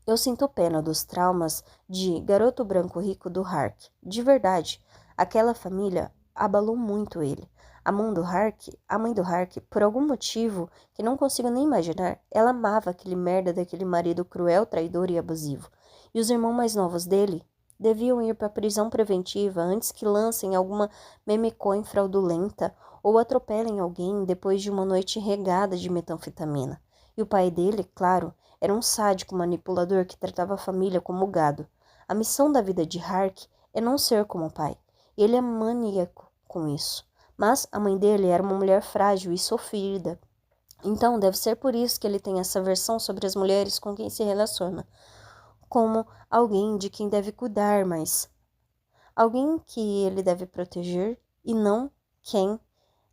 Eu sinto pena dos traumas de garoto branco rico do Hark. De verdade, aquela família abalou muito ele. A mãe do Hark, por algum motivo que não consigo nem imaginar, ela amava aquele merda daquele marido cruel, traidor e abusivo. E os irmãos mais novos dele deviam ir para a prisão preventiva antes que lancem alguma memecoin fraudulenta ou atropelem alguém depois de uma noite regada de metanfetamina. E o pai dele, claro, era um sádico manipulador que tratava a família como gado. A missão da vida de Hark é não ser como o pai. Ele é maníaco com isso. Mas a mãe dele era uma mulher frágil e sofrida. Então deve ser por isso que ele tem essa versão sobre as mulheres com quem se relaciona. Como alguém de quem deve cuidar, mas alguém que ele deve proteger e não quem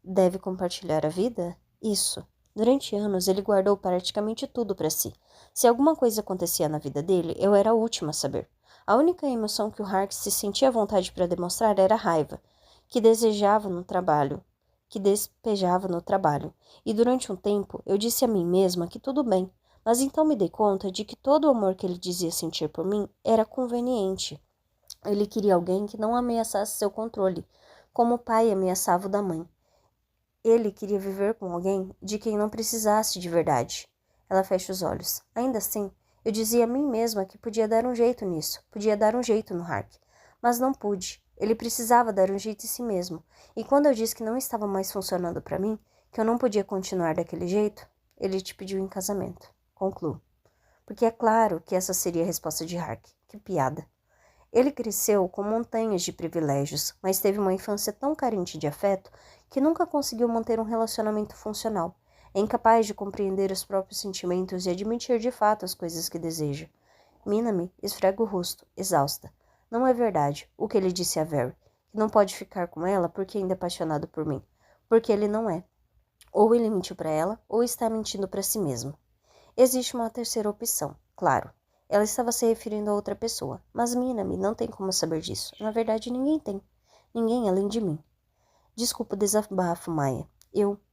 deve compartilhar a vida? Isso. Durante anos, ele guardou praticamente tudo para si. Se alguma coisa acontecia na vida dele, eu era a última a saber. A única emoção que o Hark se sentia à vontade para demonstrar era a raiva, que despejava no trabalho. E durante um tempo, eu disse a mim mesma que tudo bem, mas então me dei conta de que todo o amor que ele dizia sentir por mim era conveniente. Ele queria alguém que não ameaçasse seu controle, como o pai ameaçava o da mãe. Ele queria viver com alguém de quem não precisasse de verdade. Ela fecha os olhos. Ainda assim, eu dizia a mim mesma que podia dar um jeito nisso, podia dar um jeito no Hark. Mas não pude. Ele precisava dar um jeito em si mesmo. E quando eu disse que não estava mais funcionando para mim, que eu não podia continuar daquele jeito, ele te pediu em casamento. Concluo. Porque é claro que essa seria a resposta de Hark. Que piada. Ele cresceu com montanhas de privilégios, mas teve uma infância tão carente de afeto que nunca conseguiu manter um relacionamento funcional. É incapaz de compreender os próprios sentimentos e admitir de fato as coisas que deseja. Minami esfrega o rosto, exausta. Não é verdade o que ele disse a Very, que não pode ficar com ela porque ainda é apaixonado por mim. Porque ele não é. Ou ele mentiu para ela, ou está mentindo para si mesmo. Existe uma terceira opção, claro. Ela estava se referindo a outra pessoa, mas Minami não tem como saber disso. Na verdade, ninguém tem. Ninguém além de mim. Desculpa o desabafo, Maia.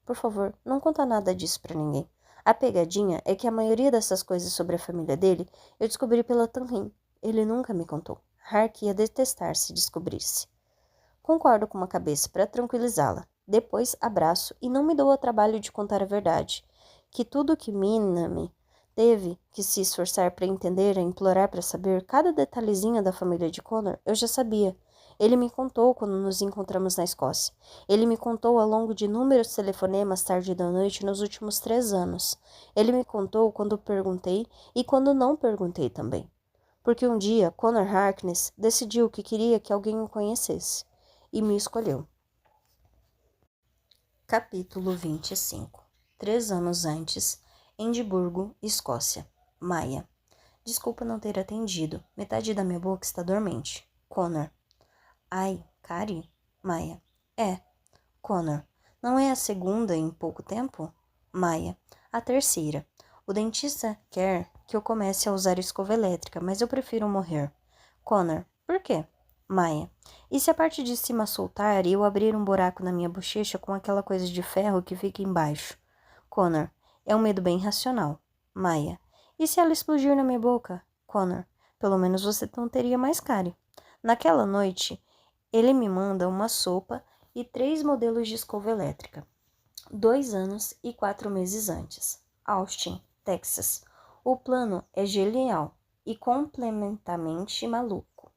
Por favor, não conta nada disso pra ninguém. A pegadinha é que a maioria dessas coisas sobre a família dele eu descobri pela Tanrin. Ele nunca me contou. Hark ia detestar se descobrisse. Concordo com uma cabeça para tranquilizá-la. Depois abraço e não me dou ao trabalho de contar a verdade. Que tudo que Minami teve que se esforçar para entender e implorar para saber cada detalhezinho da família de Connor, eu já sabia. Ele me contou quando nos encontramos na Escócia. Ele me contou ao longo de inúmeros telefonemas tarde da noite nos últimos 3 anos. Ele me contou quando perguntei e quando não perguntei também. Porque um dia, Connor Harkness decidiu que queria que alguém o conhecesse. E me escolheu. Capítulo 25. 3 anos antes, Edimburgo, Escócia. Maia. Desculpa não ter atendido. Metade da minha boca está dormente. Connor. Ai, Kari? Maia. É. Connor. Não é a segunda em pouco tempo? Maia. A terceira. O dentista quer que eu comece a usar escova elétrica, mas eu prefiro morrer. Connor. Por quê? Maia. E se a parte de cima soltar e eu abrir um buraco na minha bochecha com aquela coisa de ferro que fica embaixo? Connor. É um medo bem racional. Maia. E se ela explodir na minha boca? Connor. Pelo menos você não teria mais cárie. Naquela noite, ele me manda uma sopa e 3 modelos de escova elétrica. 2 anos e 4 meses antes. Austin, Texas. O plano é genial e completamente maluco.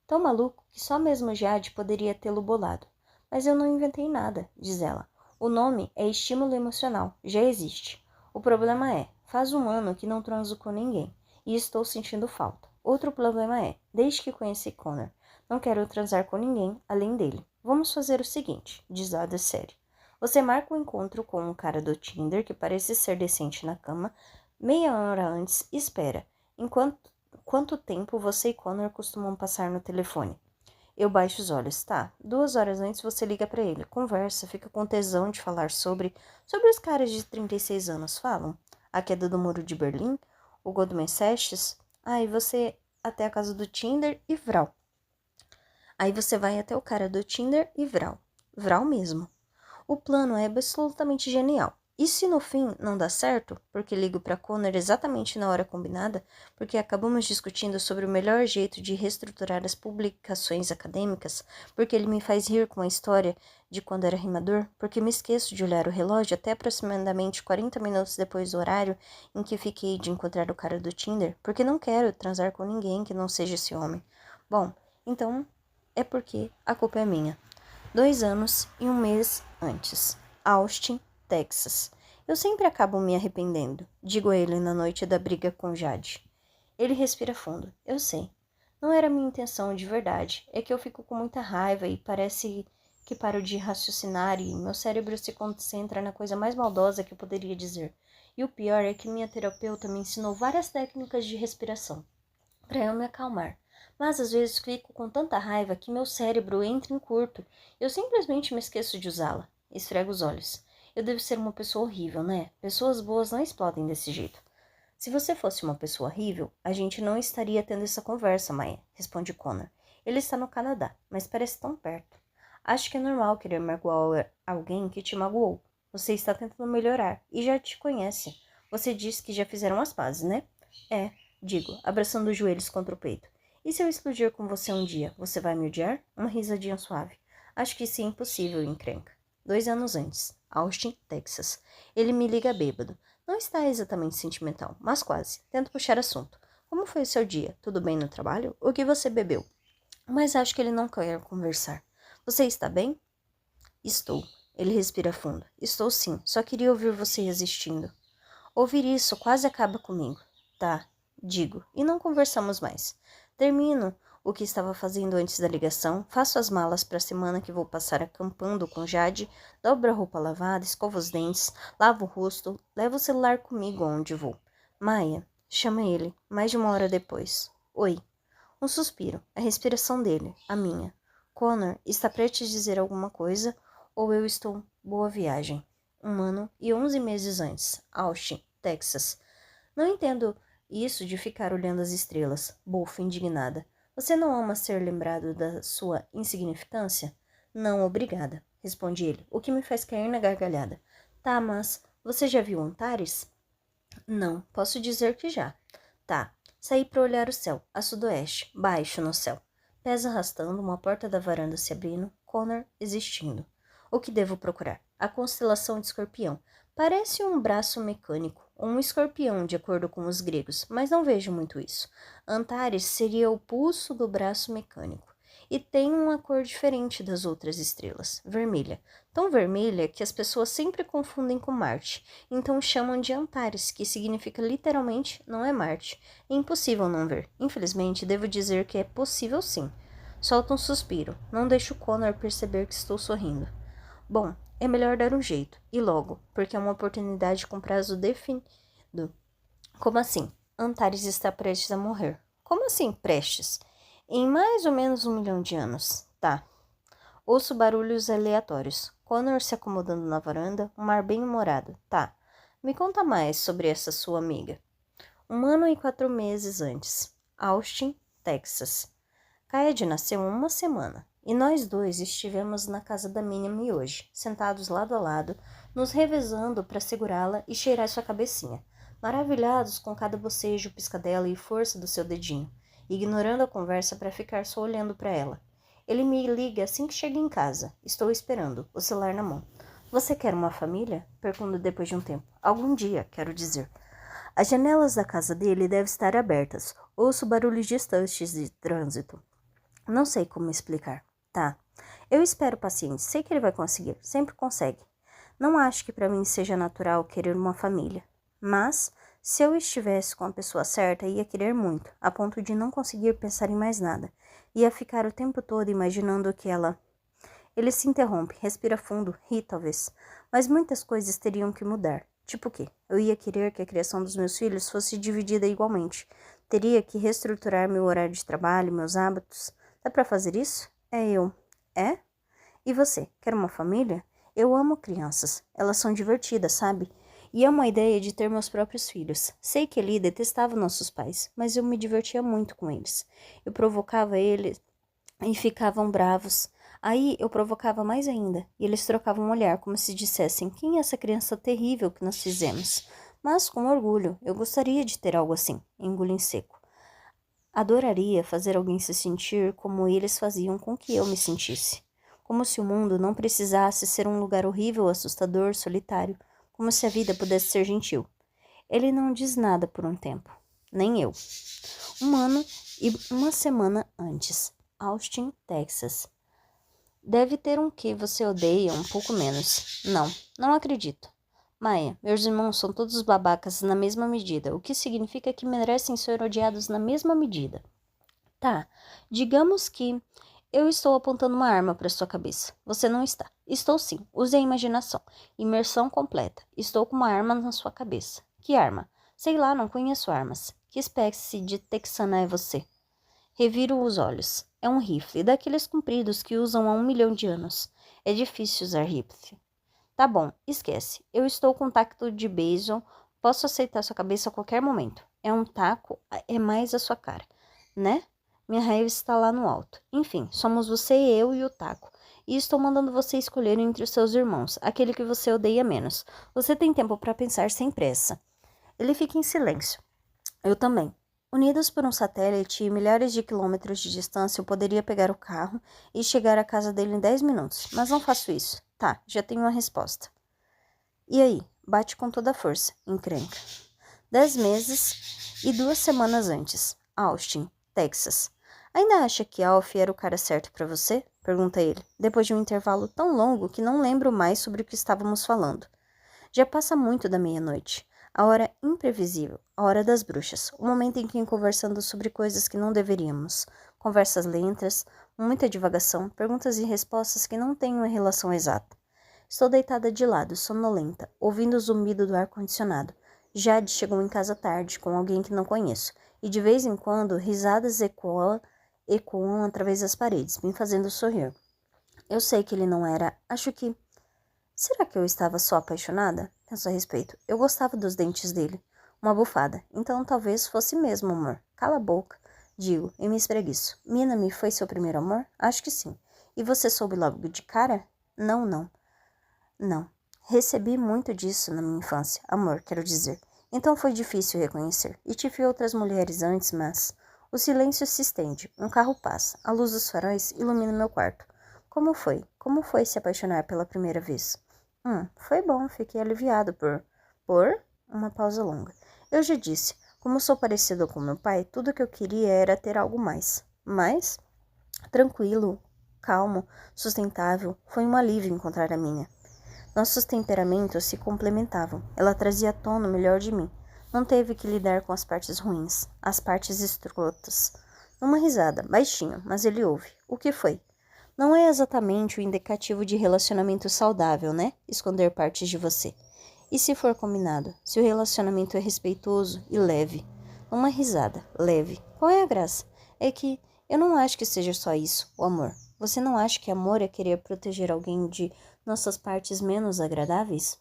Tão maluco que só mesmo Jade poderia tê-lo bolado. Mas eu não inventei nada, diz ela. O nome é estímulo emocional, já existe. O problema é, faz 1 ano que não transo com ninguém e estou sentindo falta. Outro problema é, desde que conheci Connor, não quero transar com ninguém além dele. Vamos fazer o seguinte, diz Ada séria. Você marca um encontro com um cara do Tinder que parece ser decente na cama, meia hora antes e espera. Quanto tempo você e Connor costumam passar no telefone? Eu baixo os olhos. Tá, 2 horas antes você liga pra ele. Conversa, fica com tesão de falar sobre os caras de 36 anos falam. A queda do muro de Berlim, o Goldman Sachs. E você até a casa do Tinder e Vral. Aí você vai até o cara do Tinder e Vral. Vral mesmo. O plano é absolutamente genial. E se no fim não dá certo, porque ligo para Connor exatamente na hora combinada, porque acabamos discutindo sobre o melhor jeito de reestruturar as publicações acadêmicas, porque ele me faz rir com a história de quando era rimador, porque me esqueço de olhar o relógio até aproximadamente 40 minutos depois do horário em que fiquei de encontrar o cara do Tinder, porque não quero transar com ninguém que não seja esse homem. Bom, então é porque a culpa é minha. 2 anos e 1 mês antes. Austin, Texas. Eu sempre acabo me arrependendo, digo a ele na noite da briga com Jade. Ele respira fundo. Eu sei. Não era minha intenção de verdade. É que eu fico com muita raiva e parece que paro de raciocinar e meu cérebro se concentra na coisa mais maldosa que eu poderia dizer. E o pior é que minha terapeuta me ensinou várias técnicas de respiração para eu me acalmar. Mas às vezes fico com tanta raiva que meu cérebro entra em curto. Eu simplesmente me esqueço de usá-la. Esfrego os olhos. Eu devo ser uma pessoa horrível, né? Pessoas boas não explodem desse jeito. Se você fosse uma pessoa horrível, a gente não estaria tendo essa conversa, Maya, responde Connor. Ele está no Canadá, mas parece tão perto. Acho que é normal querer magoar alguém que te magoou. Você está tentando melhorar e já te conhece. Você disse que já fizeram as pazes, né? É, digo, abraçando os joelhos contra o peito. E se eu explodir com você um dia, você vai me odiar? Uma risadinha suave. Acho que isso é impossível, encrenca. 2 anos antes, Austin, Texas. Ele me liga bêbado. Não está exatamente sentimental, mas quase. Tento puxar assunto. Como foi o seu dia? Tudo bem no trabalho? O que você bebeu? Mas acho que ele não quer conversar. Você está bem? Estou. Ele respira fundo. Estou sim, só queria ouvir você resistindo. Ouvir isso quase acaba comigo. Tá, digo, e não conversamos mais. Termino o que estava fazendo antes da ligação, faço as malas para a semana que vou passar acampando com Jade, dobro a roupa lavada, escovo os dentes, lavo o rosto, levo o celular comigo onde vou. Maia, chama ele, mais de 1 hora depois. Oi. Um suspiro, a respiração dele, a minha. Connor está prestes a dizer alguma coisa, ou eu estou boa viagem. 1 ano e 11 meses antes, Austin, Texas. Não entendo isso de ficar olhando as estrelas, bufo indignada. Você não ama ser lembrado da sua insignificância? Não, obrigada, responde ele, o que me faz cair na gargalhada. Tá, mas você já viu Antares? Não, posso dizer que já. Tá, saí para olhar o céu, a sudoeste, baixo no céu. Pés arrastando, uma porta da varanda se abrindo, Connor existindo. O que devo procurar? A constelação de Escorpião. Parece um braço mecânico, ou um escorpião, de acordo com os gregos, mas não vejo muito isso. Antares seria o pulso do braço mecânico. E tem uma cor diferente das outras estrelas, vermelha. Tão vermelha que as pessoas sempre confundem com Marte. Então chamam de Antares, que significa literalmente não é Marte. É impossível não ver. Infelizmente, devo dizer que é possível sim. Solto um suspiro. Não deixo Connor perceber que estou sorrindo. Bom, é melhor dar um jeito, e logo, porque é uma oportunidade com prazo definido. Como assim? Antares está prestes a morrer. Como assim, prestes? Em mais ou menos 1 milhão de anos. Tá. Ouço barulhos aleatórios. Connor se acomodando na varanda, um ar bem-humorado. Tá. Me conta mais sobre essa sua amiga. 1 ano e 4 meses antes. Austin, Texas. Kaede nasceu há 1 semana. E nós dois estivemos na casa da Minnie hoje, sentados lado a lado, nos revezando para segurá-la e cheirar sua cabecinha, maravilhados com cada bocejo, piscadela e força do seu dedinho, ignorando a conversa para ficar só olhando para ela. Ele me liga assim que chega em casa. Estou esperando, o celular na mão. Você quer uma família? Pergunto depois de um tempo. Algum dia, quero dizer. As janelas da casa dele devem estar abertas. Ouço barulhos distantes de trânsito. Não sei como explicar. Tá. Eu espero paciente. Sei que ele vai conseguir. Sempre consegue. Não acho que para mim seja natural querer uma família. Mas, se eu estivesse com a pessoa certa, ia querer muito, a ponto de não conseguir pensar em mais nada. Ia ficar o tempo todo imaginando que ela... Ele se interrompe, respira fundo, ri talvez. Mas muitas coisas teriam que mudar. Tipo o quê? Eu ia querer que a criação dos meus filhos fosse dividida igualmente. Teria que reestruturar meu horário de trabalho, meus hábitos. Dá pra fazer isso? É eu. É? E você? Quer uma família? Eu amo crianças. Elas são divertidas, sabe? E amo a ideia de ter meus próprios filhos. Sei que ele detestava nossos pais, mas eu me divertia muito com eles. Eu provocava eles e ficavam bravos. Aí eu provocava mais ainda, e eles trocavam um olhar, como se dissessem, quem é essa criança terrível que nós fizemos? Mas, com orgulho, eu gostaria de ter algo assim, engolo em seco. Adoraria fazer alguém se sentir como eles faziam com que eu me sentisse. Como se o mundo não precisasse ser um lugar horrível, assustador, solitário, como se a vida pudesse ser gentil. Ele não diz nada por um tempo, nem eu. 1 ano e 1 semana antes, Austin, Texas. Deve ter um que você odeia um pouco menos. Não acredito. Maia, meus irmãos são todos babacas na mesma medida, o que significa que merecem ser odiados na mesma medida. Tá, digamos que eu estou apontando uma arma para sua cabeça. Você não está. Estou sim. Use a imaginação. Imersão completa. Estou com uma arma na sua cabeça. Que arma? Sei lá, não conheço armas. Que espécie de texana é você? Reviro os olhos. É um rifle, daqueles compridos que usam há 1 milhão de anos. É difícil usar rifle. Tá bom, esquece. Eu estou com tacto de beisebol. Posso aceitar sua cabeça a qualquer momento. É um taco, é mais a sua cara, né? Minha raiva está lá no alto. Enfim, somos você, eu e o taco. E estou mandando você escolher entre os seus irmãos, aquele que você odeia menos. Você tem tempo para pensar sem pressa. Ele fica em silêncio. Eu também. Unidos por um satélite e milhares de quilômetros de distância, eu poderia pegar o carro e chegar à casa dele em 10 minutos. Mas não faço isso. Tá, já tenho uma resposta. E aí? Bate com toda a força, encrenca. 10 meses e 2 semanas antes. Austin, Texas. Ainda acha que Alf era o cara certo para você? Pergunta ele, depois de um intervalo tão longo que não lembro mais sobre o que estávamos falando. Já passa muito da meia-noite. A hora imprevisível, a hora das bruxas, o momento em que conversando sobre coisas que não deveríamos. Conversas lentas, muita divagação, perguntas e respostas que não têm uma relação exata. Estou deitada de lado, sonolenta, ouvindo o zumbido do ar-condicionado. Jade chegou em casa tarde, com alguém que não conheço, e de vez em quando risadas ecoam através das paredes, me fazendo sorrir. Eu sei que ele não era... Acho que... Será que eu estava só apaixonada? Penso a respeito. Eu gostava dos dentes dele. Uma bufada. Então talvez fosse mesmo amor. Cala a boca. Digo, e me espreguiço. Minami foi seu primeiro amor? Acho que sim. E você soube logo de cara? Não. Recebi muito disso na minha infância. Amor, quero dizer. Então foi difícil reconhecer. E tive outras mulheres antes, mas... O silêncio se estende. Um carro passa. A luz dos faróis ilumina meu quarto. Como foi? Como foi se apaixonar pela primeira vez? Foi bom. Fiquei aliviado por... Uma pausa longa. Eu já disse. Como sou parecido com meu pai, tudo que eu queria era ter algo mais. Mais? Tranquilo, calmo, sustentável. Foi um alívio encontrar a minha. Nossos temperamentos se complementavam. Ela trazia à tona o melhor de mim. Não teve que lidar com as partes ruins, as partes escrotas. Uma risada, baixinho, mas ele ouve. O que foi? Não é exatamente o indicativo de relacionamento saudável, né? Esconder partes de você. E se for combinado? Se o relacionamento é respeitoso e leve? Uma risada, leve. Qual é a graça? É que eu não acho que seja só isso, o amor. Você não acha que amor é querer proteger alguém de nossas partes menos agradáveis?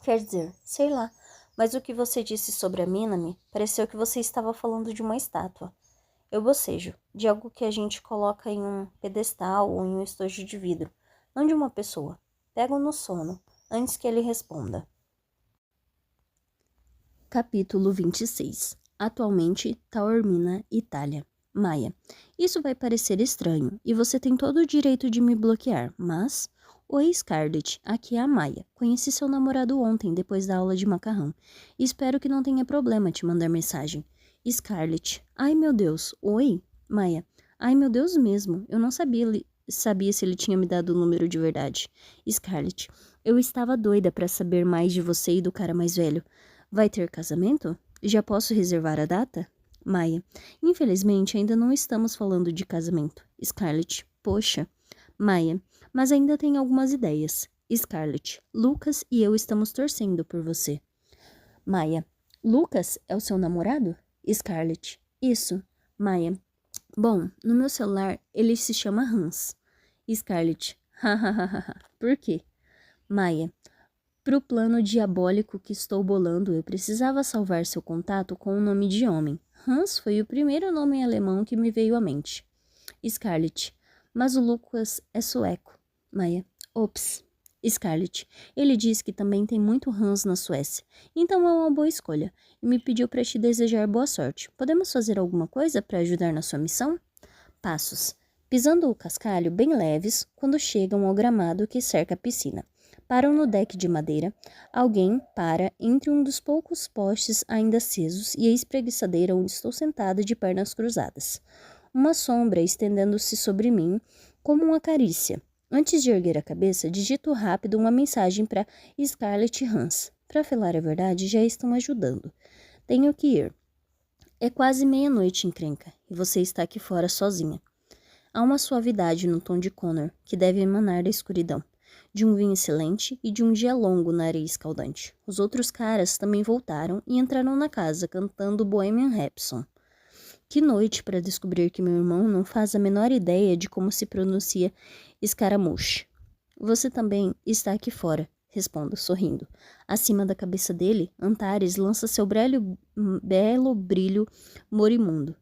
Quer dizer, sei lá, mas o que você disse sobre a Minami pareceu que você estava falando de uma estátua. Eu bocejo, de algo que a gente coloca em um pedestal ou em um estojo de vidro, não de uma pessoa. Pego no sono, antes que ele responda. Capítulo 26. Atualmente, Taormina, Itália. Maia. Isso vai parecer estranho, e você tem todo o direito de me bloquear, mas... Oi, Scarlett, aqui é a Maia. Conheci seu namorado ontem, depois da aula de macarrão. E espero que não tenha problema te mandar mensagem. Scarlett. Ai, meu Deus. Oi? Maia. Ai, meu Deus mesmo. Eu não sabia se ele tinha me dado o número de verdade. Scarlett. Eu estava doida para saber mais de você e do cara mais velho. Vai ter casamento? Já posso reservar a data? Maia. Infelizmente, ainda não estamos falando de casamento. Scarlett. Poxa. Maia. Mas ainda tem algumas ideias. Scarlett. Lucas e eu estamos torcendo por você. Maia. Lucas é o seu namorado? Scarlett. Isso. Maia. Bom, no meu celular ele se chama Hans. Scarlett. Hahaha. Por quê? Maia. Pro plano diabólico que estou bolando, eu precisava salvar seu contato com o nome de homem. Hans foi o primeiro nome em alemão que me veio à mente. Scarlett. Mas o Lucas é sueco. Maia. Ops. Scarlett. Ele diz que também tem muito Hans na Suécia. Então é uma boa escolha. E me pediu para te desejar boa sorte. Podemos fazer alguma coisa para ajudar na sua missão? Passos. Pisando o cascalho bem leves quando chegam ao gramado que cerca a piscina. Param no deck de madeira. Alguém para entre um dos poucos postes ainda acesos e a espreguiçadeira onde estou sentada de pernas cruzadas. Uma sombra estendendo-se sobre mim como uma carícia. Antes de erguer a cabeça, digito rápido uma mensagem para Scarlett e Hans. Para falar a verdade, já estão ajudando. Tenho que ir. É quase meia-noite, encrenca, e você está aqui fora sozinha. Há uma suavidade no tom de Connor, que deve emanar da escuridão, de um vinho excelente e de um dia longo na areia escaldante. Os outros caras também voltaram e entraram na casa, cantando Bohemian Rhapsody. Que noite para descobrir que meu irmão não faz a menor ideia de como se pronuncia Scaramouche. Você também está aqui fora, respondo, sorrindo. Acima da cabeça dele, Antares lança seu belo brilho morimundo.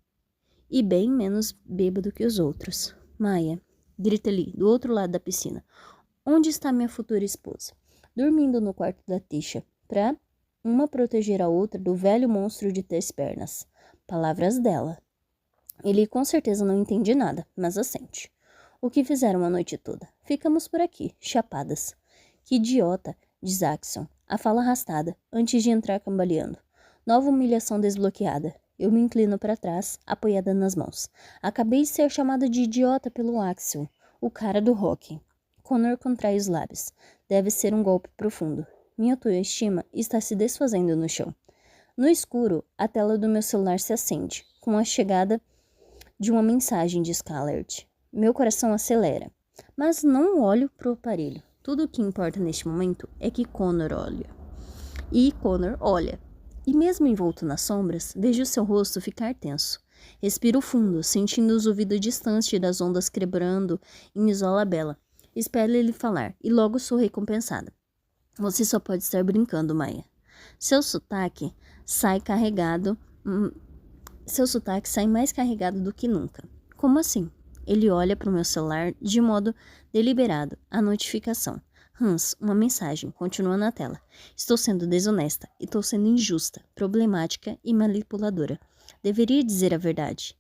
E bem menos bêbado que os outros. Maia, grita ali, do outro lado da piscina. Onde está minha futura esposa? Dormindo no quarto da Tisha, para uma proteger a outra do velho monstro de 3 pernas. Palavras dela. Ele com certeza não entende nada, mas assente. O que fizeram a noite toda? Ficamos por aqui, chapadas. Que idiota, diz Axon, a fala arrastada, antes de entrar cambaleando. Nova humilhação desbloqueada. Eu me inclino para trás, apoiada nas mãos. Acabei de ser chamada de idiota pelo Axel, o cara do rock. Connor contrai os lábios. Deve ser um golpe profundo. Minha autoestima está se desfazendo no chão. No escuro, a tela do meu celular se acende, com a chegada de uma mensagem de Scarlett. Meu coração acelera, mas não olho para o aparelho. Tudo o que importa neste momento é que Connor olha. E Connor olha. E mesmo envolto nas sombras, vejo seu rosto ficar tenso. Respiro fundo, sentindo os ouvidos distantes das ondas quebrando em Isola Bela. Espero ele falar, e logo sou recompensada. Você só pode estar brincando, Maia. Seu sotaque sai mais carregado do que nunca. Como assim? Ele olha para o meu celular de modo deliberado. A notificação. Hans, uma mensagem. Continua na tela. Estou sendo desonesta. E estou sendo injusta, problemática e manipuladora. Deveria dizer a verdade.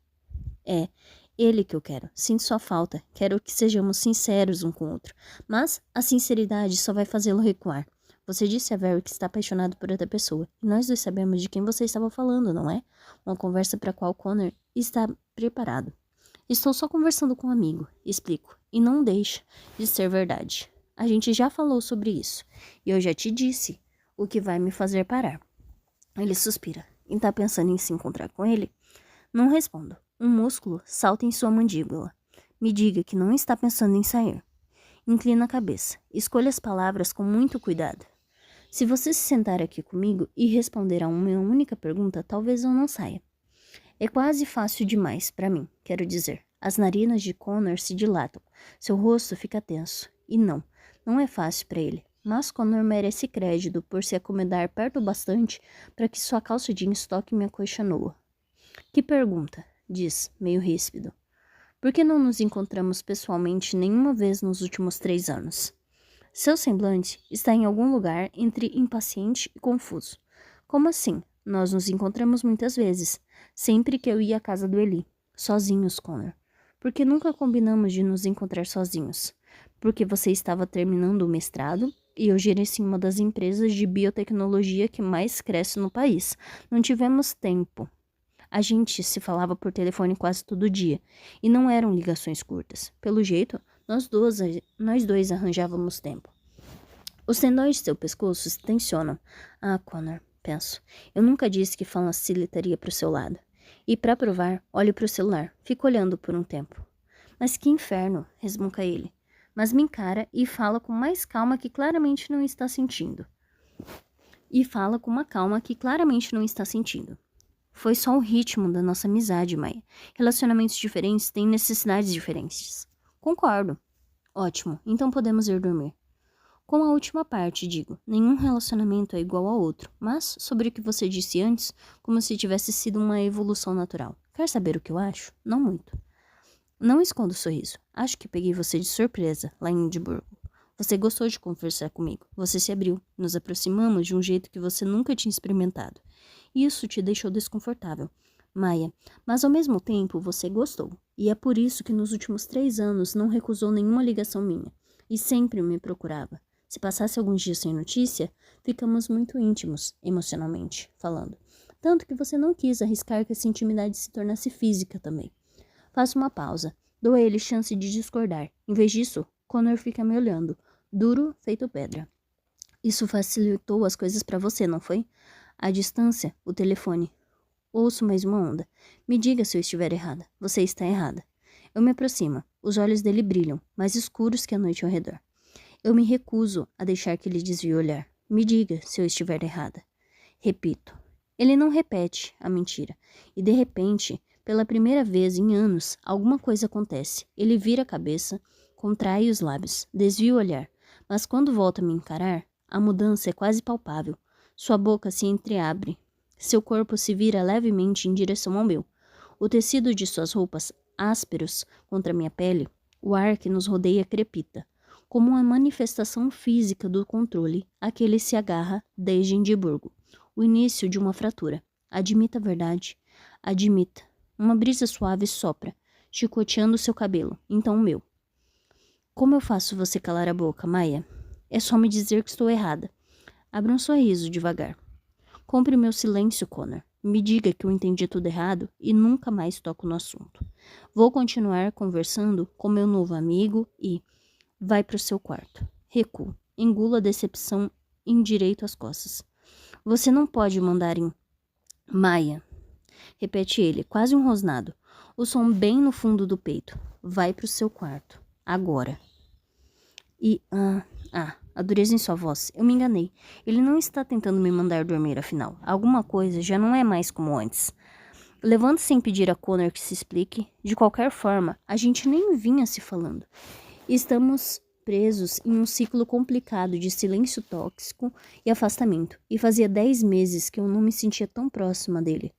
É ele que eu quero. Sinto sua falta. Quero que sejamos sinceros um com o outro. Mas a sinceridade só vai fazê-lo recuar. Você disse a Barry que está apaixonado por outra pessoa. E nós dois sabemos de quem você estava falando, não é? Uma conversa para a qual Connor está preparado. Estou só conversando com um amigo, explico. E não deixa de ser verdade. A gente já falou sobre isso. E eu já te disse o que vai me fazer parar. Ele suspira. E tá pensando em se encontrar com ele? Não respondo. Um músculo salta em sua mandíbula. Me diga que não está pensando em sair. Inclina a cabeça. Escolha as palavras com muito cuidado. Se você se sentar aqui comigo e responder a uma única pergunta, talvez eu não saia. É quase fácil demais para mim, quero dizer. As narinas de Connor se dilatam. Seu rosto fica tenso. E não é fácil para ele. Mas Connor merece crédito por se acomodar perto bastante para que sua calça jeans toque minha coxa nua. Que pergunta? Diz, meio ríspido. Por que não nos encontramos pessoalmente nenhuma vez nos últimos 3 anos? Seu semblante está em algum lugar entre impaciente e confuso. Como assim? Nós nos encontramos muitas vezes, sempre que eu ia à casa do Eli. Sozinhos, Connor. Por que nunca combinamos de nos encontrar sozinhos? Porque você estava terminando o mestrado e eu gerencio uma das empresas de biotecnologia que mais cresce no país. Não tivemos tempo. A gente se falava por telefone quase todo dia, e não eram ligações curtas. Pelo jeito, nós dois arranjávamos tempo. Os tendões de seu pescoço se tensionam. Ah, Connor, penso. Eu nunca disse que facilitaria para o seu lado. E para provar, olho para o celular. Fico olhando por um tempo. Mas que inferno, resmunga ele. Mas me encara e fala com mais calma que claramente não está sentindo. Foi só o ritmo da nossa amizade, Maia. Relacionamentos diferentes têm necessidades diferentes. Concordo. Ótimo, então podemos ir dormir. Com a última parte, digo, nenhum relacionamento é igual ao outro, mas sobre o que você disse antes, como se tivesse sido uma evolução natural. Quer saber o que eu acho? Não muito. Não escondo o sorriso. Acho que peguei você de surpresa lá em Edimburgo. Você gostou de conversar comigo. Você se abriu. Nos aproximamos de um jeito que você nunca tinha experimentado. Isso te deixou desconfortável, Maia. Mas ao mesmo tempo você gostou. E é por isso que nos últimos 3 anos não recusou nenhuma ligação minha. E sempre me procurava. Se passasse alguns dias sem notícia, ficamos muito íntimos, emocionalmente falando. Tanto que você não quis arriscar que essa intimidade se tornasse física também. Faço uma pausa. Dou a ele chance de discordar. Em vez disso, Connor fica me olhando, duro, feito pedra. Isso facilitou as coisas para você, não foi? A distância, o telefone. Ouço mais uma onda. Me diga se eu estiver errada. Você está errada. Eu me aproximo. Os olhos dele brilham, mais escuros que a noite ao redor. Eu me recuso a deixar que ele desvie o olhar. Me diga se eu estiver errada. Repito. Ele não repete a mentira. E de repente, pela primeira vez em anos, alguma coisa acontece. Ele vira a cabeça, contrai os lábios, desvia o olhar. Mas quando volta a me encarar, a mudança é quase palpável. Sua boca se entreabre. Seu corpo se vira levemente em direção ao meu. O tecido de suas roupas, ásperos contra minha pele, o ar que nos rodeia crepita. Como uma manifestação física do controle a que ele se agarra desde Edimburgo. O início de uma fratura. Admita a verdade. Admita. Uma brisa suave sopra, chicoteando seu cabelo, então o meu. Como eu faço você calar a boca, Maia? É só me dizer que estou errada. Abra um sorriso devagar. Compre meu silêncio, Connor. Me diga que eu entendi tudo errado e nunca mais toco no assunto. Vou continuar conversando com meu novo amigo e... Vai para o seu quarto. Recuo. Engulo a decepção em direito às costas. Você não pode mandar em... Maia. Repete ele, quase um rosnado. O som bem no fundo do peito. Vai para o seu quarto. Agora. A dureza em sua voz. Eu me enganei. Ele não está tentando me mandar dormir, afinal. Alguma coisa já não é mais como antes. Levante sem pedir a Connor que se explique. De qualquer forma, a gente nem vinha se falando. Estamos presos em um ciclo complicado de silêncio tóxico e afastamento. E fazia 10 meses que eu não me sentia tão próxima dele.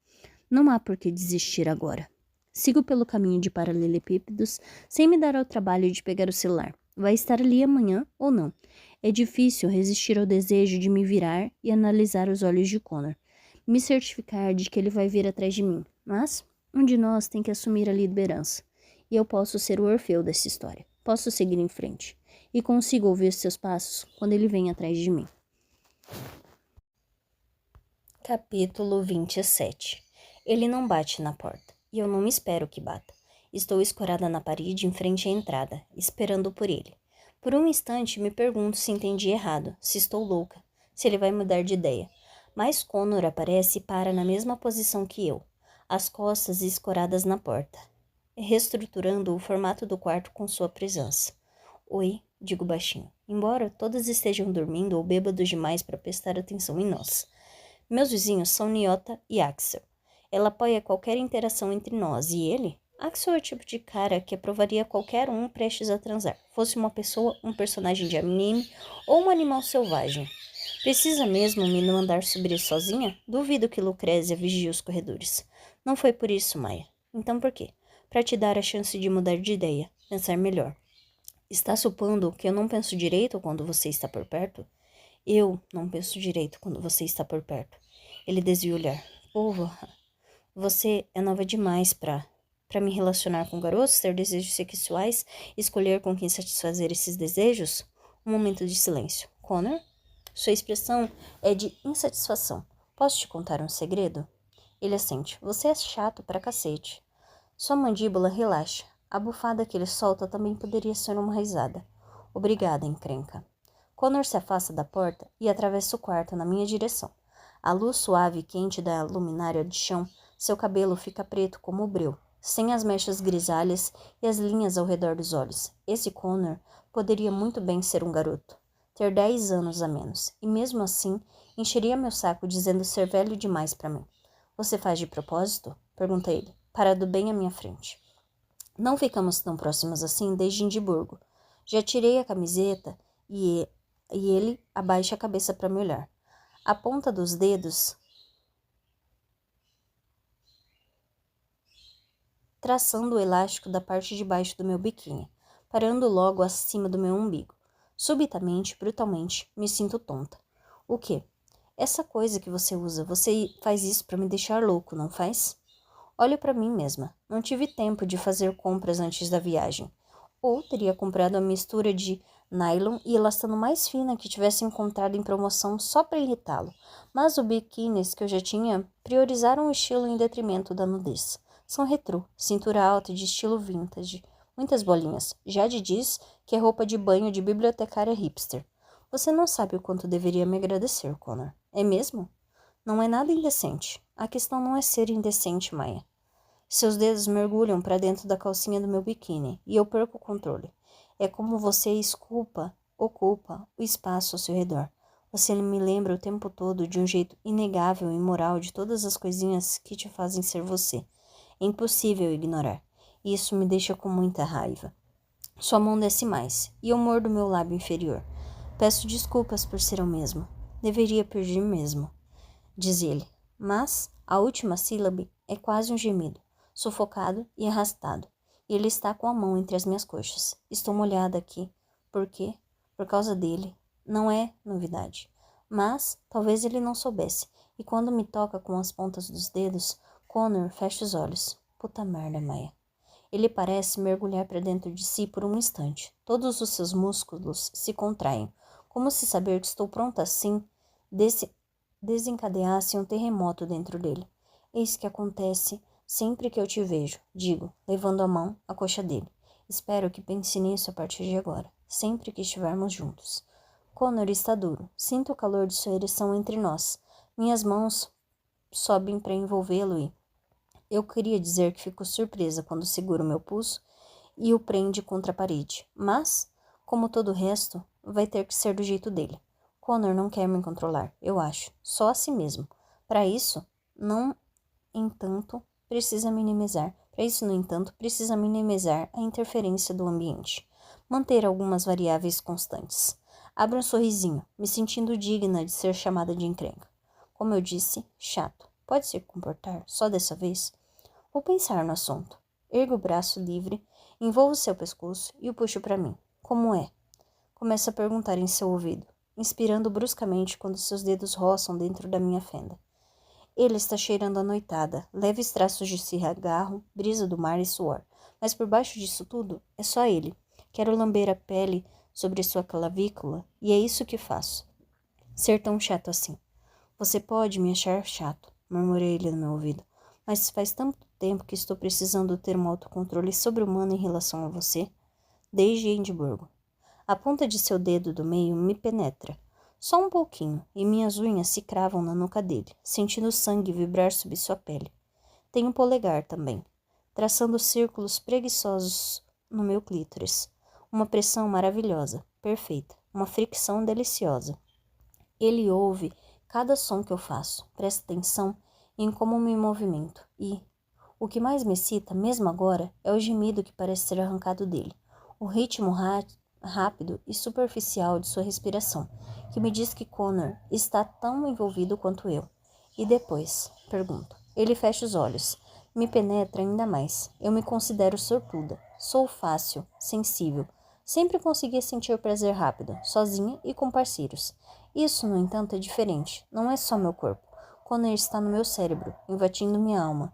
Não há por que desistir agora. Sigo pelo caminho de paralelepípedos sem me dar ao trabalho de pegar o celular. Vai estar ali amanhã ou não. É difícil resistir ao desejo de me virar e analisar os olhos de Connor. Me certificar de que ele vai vir atrás de mim. Mas um de nós tem que assumir a liderança. E eu posso ser o Orfeu dessa história. Posso seguir em frente. E consigo ouvir seus passos quando ele vem atrás de mim. Capítulo 27. Ele não bate na porta. E eu não espero que bata. Estou escorada na parede em frente à entrada, esperando por ele. Por um instante me pergunto se entendi errado, se estou louca, se ele vai mudar de ideia. Mas Connor aparece e para na mesma posição que eu, as costas escoradas na porta, reestruturando o formato do quarto com sua presença. Oi, digo baixinho, embora todas estejam dormindo ou bêbados demais para prestar atenção em nós. Meus vizinhos são Nyota e Axel. Ela apoia qualquer interação entre nós e ele? Axel é o tipo de cara que aprovaria qualquer um prestes a transar, fosse uma pessoa, um personagem de anime ou um animal selvagem. Precisa mesmo me mandar subir sozinha? Duvido que Lucrézia vigie os corredores. Não foi por isso, Maia. Então por quê? Para te dar a chance de mudar de ideia, pensar melhor. Está supondo que eu não penso direito quando você está por perto? Eu não penso direito quando você está por perto. Ele desvia o olhar. Porra, você é nova demais pra me relacionar com garotos, ter desejos sexuais, escolher com quem satisfazer esses desejos? Um momento de silêncio. Connor? Sua expressão é de insatisfação. Posso te contar um segredo? Ele assente. Você é chato pra cacete. Sua mandíbula relaxa. A bufada que ele solta também poderia ser uma risada. Obrigada, encrenca. Connor se afasta da porta e atravessa o quarto na minha direção. A luz suave e quente da luminária de chão, seu cabelo fica preto como o breu, sem as mechas grisalhas e as linhas ao redor dos olhos. Esse Connor poderia muito bem ser um garoto, ter 10 anos a menos, e mesmo assim encheria meu saco dizendo ser velho demais para mim. Você faz de propósito? Pergunta ele, parado bem à minha frente. Não ficamos tão próximos assim desde Edimburgo. Já tirei a camiseta e ele abaixa a cabeça para me olhar. A ponta dos dedos traçando o elástico da parte de baixo do meu biquíni, parando logo acima do meu umbigo. Subitamente, brutalmente, me sinto tonta. O quê? Essa coisa que você usa, você faz isso para me deixar louco, não faz? Olho para mim mesma. Não tive tempo de fazer compras antes da viagem. Ou teria comprado a mistura de nylon e elastano mais fina que tivesse encontrado em promoção só para irritá-lo. Mas os biquínis que eu já tinha priorizaram o estilo em detrimento da nudez. São retrô, cintura alta de estilo vintage, muitas bolinhas. Jade diz que é roupa de banho de bibliotecária hipster. Você não sabe o quanto deveria me agradecer, Connor. É mesmo? Não é nada indecente. A questão não é ser indecente, Maia. Seus dedos mergulham para dentro da calcinha do meu biquíni e eu perco o controle. É como você ocupa o espaço ao seu redor. Você me lembra o tempo todo de um jeito inegável e imoral de todas as coisinhas que te fazem ser você. É impossível ignorar. E isso me deixa com muita raiva. Sua mão desce mais e eu mordo meu lábio inferior. Peço desculpas por ser o mesmo. Deveria pedir mesmo, diz ele. Mas a última sílaba é quase um gemido, sufocado e arrastado. E ele está com a mão entre as minhas coxas. Estou molhada aqui. Por quê? Por causa dele. Não é novidade. Mas talvez ele não soubesse. E quando me toca com as pontas dos dedos, Connor fecha os olhos. Puta merda, Maia. Ele parece mergulhar para dentro de si por um instante. Todos os seus músculos se contraem, como se saber que estou pronta assim desencadeasse um terremoto dentro dele. Eis que acontece sempre que eu te vejo, digo, levando a mão à coxa dele. Espero que pense nisso a partir de agora, sempre que estivermos juntos. Connor está duro. Sinto o calor de sua ereção entre nós. Minhas mãos sobem para envolvê-lo e... Eu queria dizer que fico surpresa quando seguro meu pulso e o prende contra a parede. Mas, como todo o resto, vai ter que ser do jeito dele. Connor não quer me controlar, eu acho. Só a si mesmo. Para isso, no entanto, precisa minimizar a interferência do ambiente. Manter algumas variáveis constantes. Abro um sorrisinho, me sentindo digna de ser chamada de encrenca. Como eu disse, chato. Pode se comportar, só dessa vez? Vou pensar no assunto. Ergo o braço livre, envolvo seu pescoço e o puxo para mim. Como é? Começo a perguntar em seu ouvido, inspirando bruscamente quando seus dedos roçam dentro da minha fenda. Ele está cheirando a noitada, leves traços de cigarro, brisa do mar e suor. Mas por baixo disso tudo, é só ele. Quero lamber a pele sobre sua clavícula e é isso que faço. Ser tão chato assim. Você pode me achar chato, murmurei ele no meu ouvido. Mas faz tanto tempo que estou precisando ter um autocontrole sobre-humano em relação a você. Desde Edimburgo. A ponta de seu dedo do meio me penetra. Só um pouquinho, e minhas unhas se cravam na nuca dele, sentindo o sangue vibrar sob sua pele. Tenho um polegar também, traçando círculos preguiçosos no meu clítoris. Uma pressão maravilhosa, perfeita, uma fricção deliciosa. Ele ouve cada som que eu faço, presta atenção em como me movimento e, o que mais me excita, mesmo agora, é o gemido que parece ser arrancado dele, o ritmo rápido e superficial de sua respiração, que me diz que Connor está tão envolvido quanto eu. E depois, pergunto. Ele fecha os olhos, me penetra ainda mais. Eu me considero sortuda, sou fácil, sensível, sempre consegui sentir prazer rápido, sozinha e com parceiros. Isso, no entanto, é diferente, não é só meu corpo. Connor está no meu cérebro, invadindo minha alma.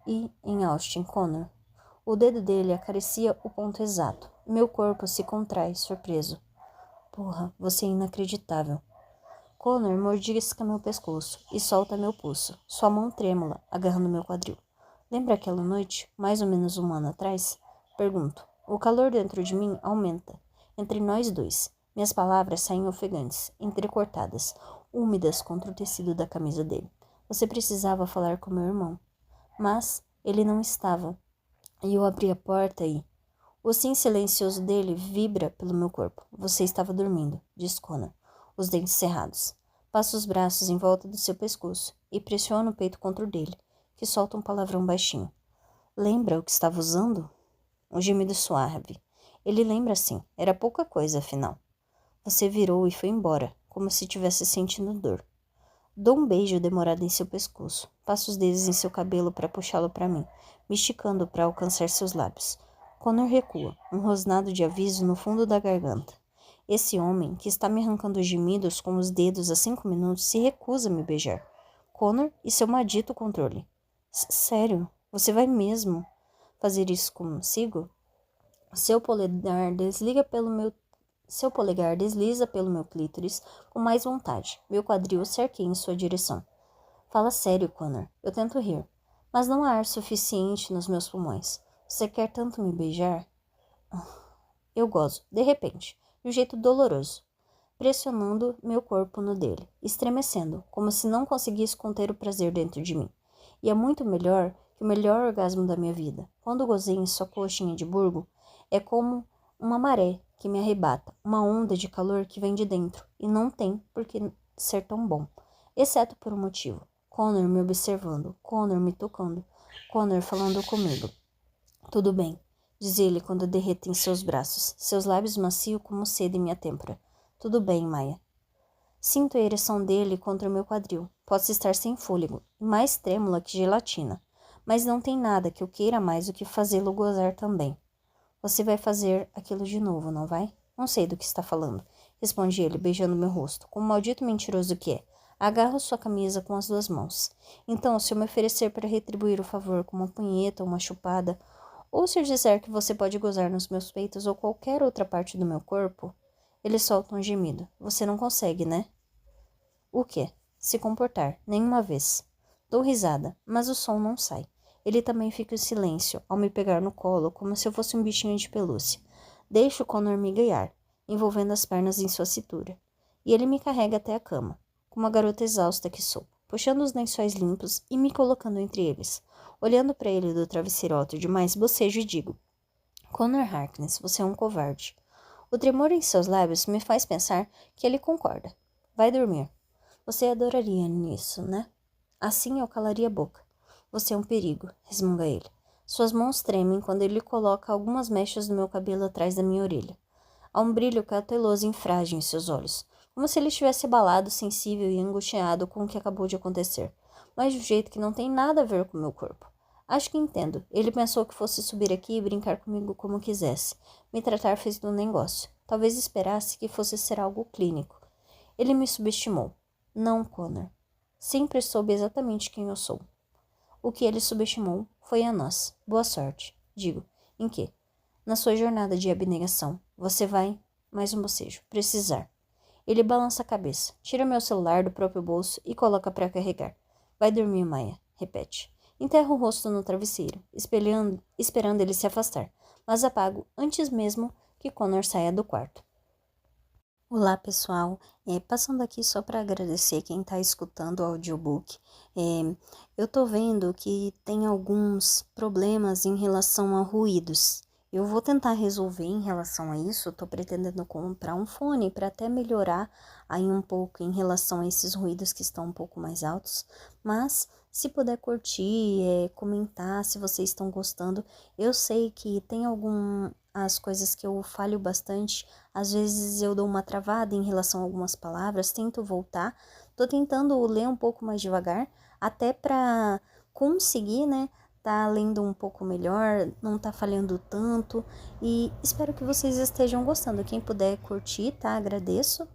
E, em Austin, Connor, o dedo dele acaricia o ponto exato. Meu corpo se contrai, surpreso. Porra, você é inacreditável. Connor mordisca meu pescoço e solta meu pulso, sua mão trêmula, agarrando meu quadril. Lembra aquela noite, mais ou menos um ano atrás? Pergunto. O calor dentro de mim aumenta. Entre nós dois, minhas palavras saem ofegantes, entrecortadas, úmidas contra o tecido da camisa dele. Você precisava falar com meu irmão. Mas ele não estava. E eu abri a porta e... O sim silencioso dele vibra pelo meu corpo. Você estava dormindo, diz Connor, os dentes cerrados. Passo os braços em volta do seu pescoço e pressiono o peito contra o dele, que solta um palavrão baixinho. Lembra o que estava usando? Um gemido suave. Ele lembra sim, era pouca coisa, afinal. Você virou e foi embora, como se tivesse sentindo dor. Dou um beijo demorado em seu pescoço. Passo os dedos em seu cabelo para puxá-lo para mim, me esticando para alcançar seus lábios. Connor recua, um rosnado de aviso no fundo da garganta. Esse homem, que está me arrancando gemidos com os dedos há 5 minutos, se recusa a me beijar. Connor e seu maldito controle. Sério? Você vai mesmo fazer isso consigo? Seu polegar desliza pelo meu clítoris com mais vontade. Meu quadril se arqueia em sua direção. Fala sério, Connor. Eu tento rir, mas não há ar suficiente nos meus pulmões. Você quer tanto me beijar? Eu gozo, de repente, de um jeito doloroso, pressionando meu corpo no dele, estremecendo, como se não conseguisse conter o prazer dentro de mim. E é muito melhor que o melhor orgasmo da minha vida. Quando gozei em sua coxinha de burgo, é como uma maré que me arrebata, uma onda de calor que vem de dentro, e não tem por que ser tão bom, exceto por um motivo. Connor me observando, Connor me tocando, Connor falando comigo. Tudo bem, diz ele quando derrete em seus braços, seus lábios macios como seda em minha têmpora. Tudo bem, Maya. Sinto a ereção dele contra o meu quadril. Posso estar sem fôlego, e mais trêmula que gelatina, mas não tem nada que eu queira mais do que fazê-lo gozar também. Você vai fazer aquilo de novo, não vai? Não sei do que está falando, responde ele, beijando meu rosto, como um maldito mentiroso que é. Agarro sua camisa com as 2 mãos. Então, se eu me oferecer para retribuir o favor com uma punheta ou uma chupada, ou se eu disser que você pode gozar nos meus peitos ou qualquer outra parte do meu corpo, ele solta um gemido. Você não consegue, né? O quê? Se comportar, nenhuma vez. Dou risada, mas o som não sai. Ele também fica em silêncio, ao me pegar no colo, como se eu fosse um bichinho de pelúcia. Deixo Connor me guiar, envolvendo as pernas em sua cintura. E ele me carrega até a cama, como a garota exausta que sou, puxando os lençóis limpos e me colocando entre eles. Olhando para ele do travesseiro alto demais, bocejo e digo: Connor Harkness, você é um covarde. O tremor em seus lábios me faz pensar que ele concorda. Vai dormir. Você adoraria nisso, né? Assim eu calaria a boca. Você é um perigo, resmunga ele. Suas mãos tremem quando ele coloca algumas mechas do meu cabelo atrás da minha orelha. Há um brilho cauteloso e frágil em seus olhos, como se ele estivesse abalado, sensível e angustiado com o que acabou de acontecer, mas de um jeito que não tem nada a ver com o meu corpo. Acho que entendo. Ele pensou que fosse subir aqui e brincar comigo como quisesse, me tratar feito um negócio. Talvez esperasse que fosse ser algo clínico. Ele me subestimou. Não, Connor. Sempre soube exatamente quem eu sou. O que ele subestimou foi a nós. Boa sorte. Digo. Em quê? Na sua jornada de abnegação. Você vai... Mais um bocejo. Precisar. Ele balança a cabeça, tira meu celular do próprio bolso e coloca para carregar. Vai dormir, Maya. Repete. Enterro o rosto no travesseiro, esperando ele se afastar, mas apago antes mesmo que Connor saia do quarto. Olá, pessoal. Passando aqui só para agradecer quem está escutando o audiobook. Eu tô vendo que tem alguns problemas em relação a ruídos. Eu vou tentar resolver em relação a isso. Tô pretendendo comprar um fone para até melhorar aí um pouco em relação a esses ruídos que estão um pouco mais altos. Mas se puder curtir, comentar se vocês estão gostando. Eu sei que tem as coisas que eu falho bastante. Às vezes eu dou uma travada em relação a algumas palavras, tento voltar. Tô tentando ler um pouco mais devagar, até para conseguir, né? Tá lendo um pouco melhor, não tá falhando tanto. E espero que vocês estejam gostando. Quem puder curtir, tá? Agradeço.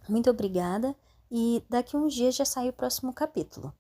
Muito obrigada. E daqui uns dias já sai o próximo capítulo.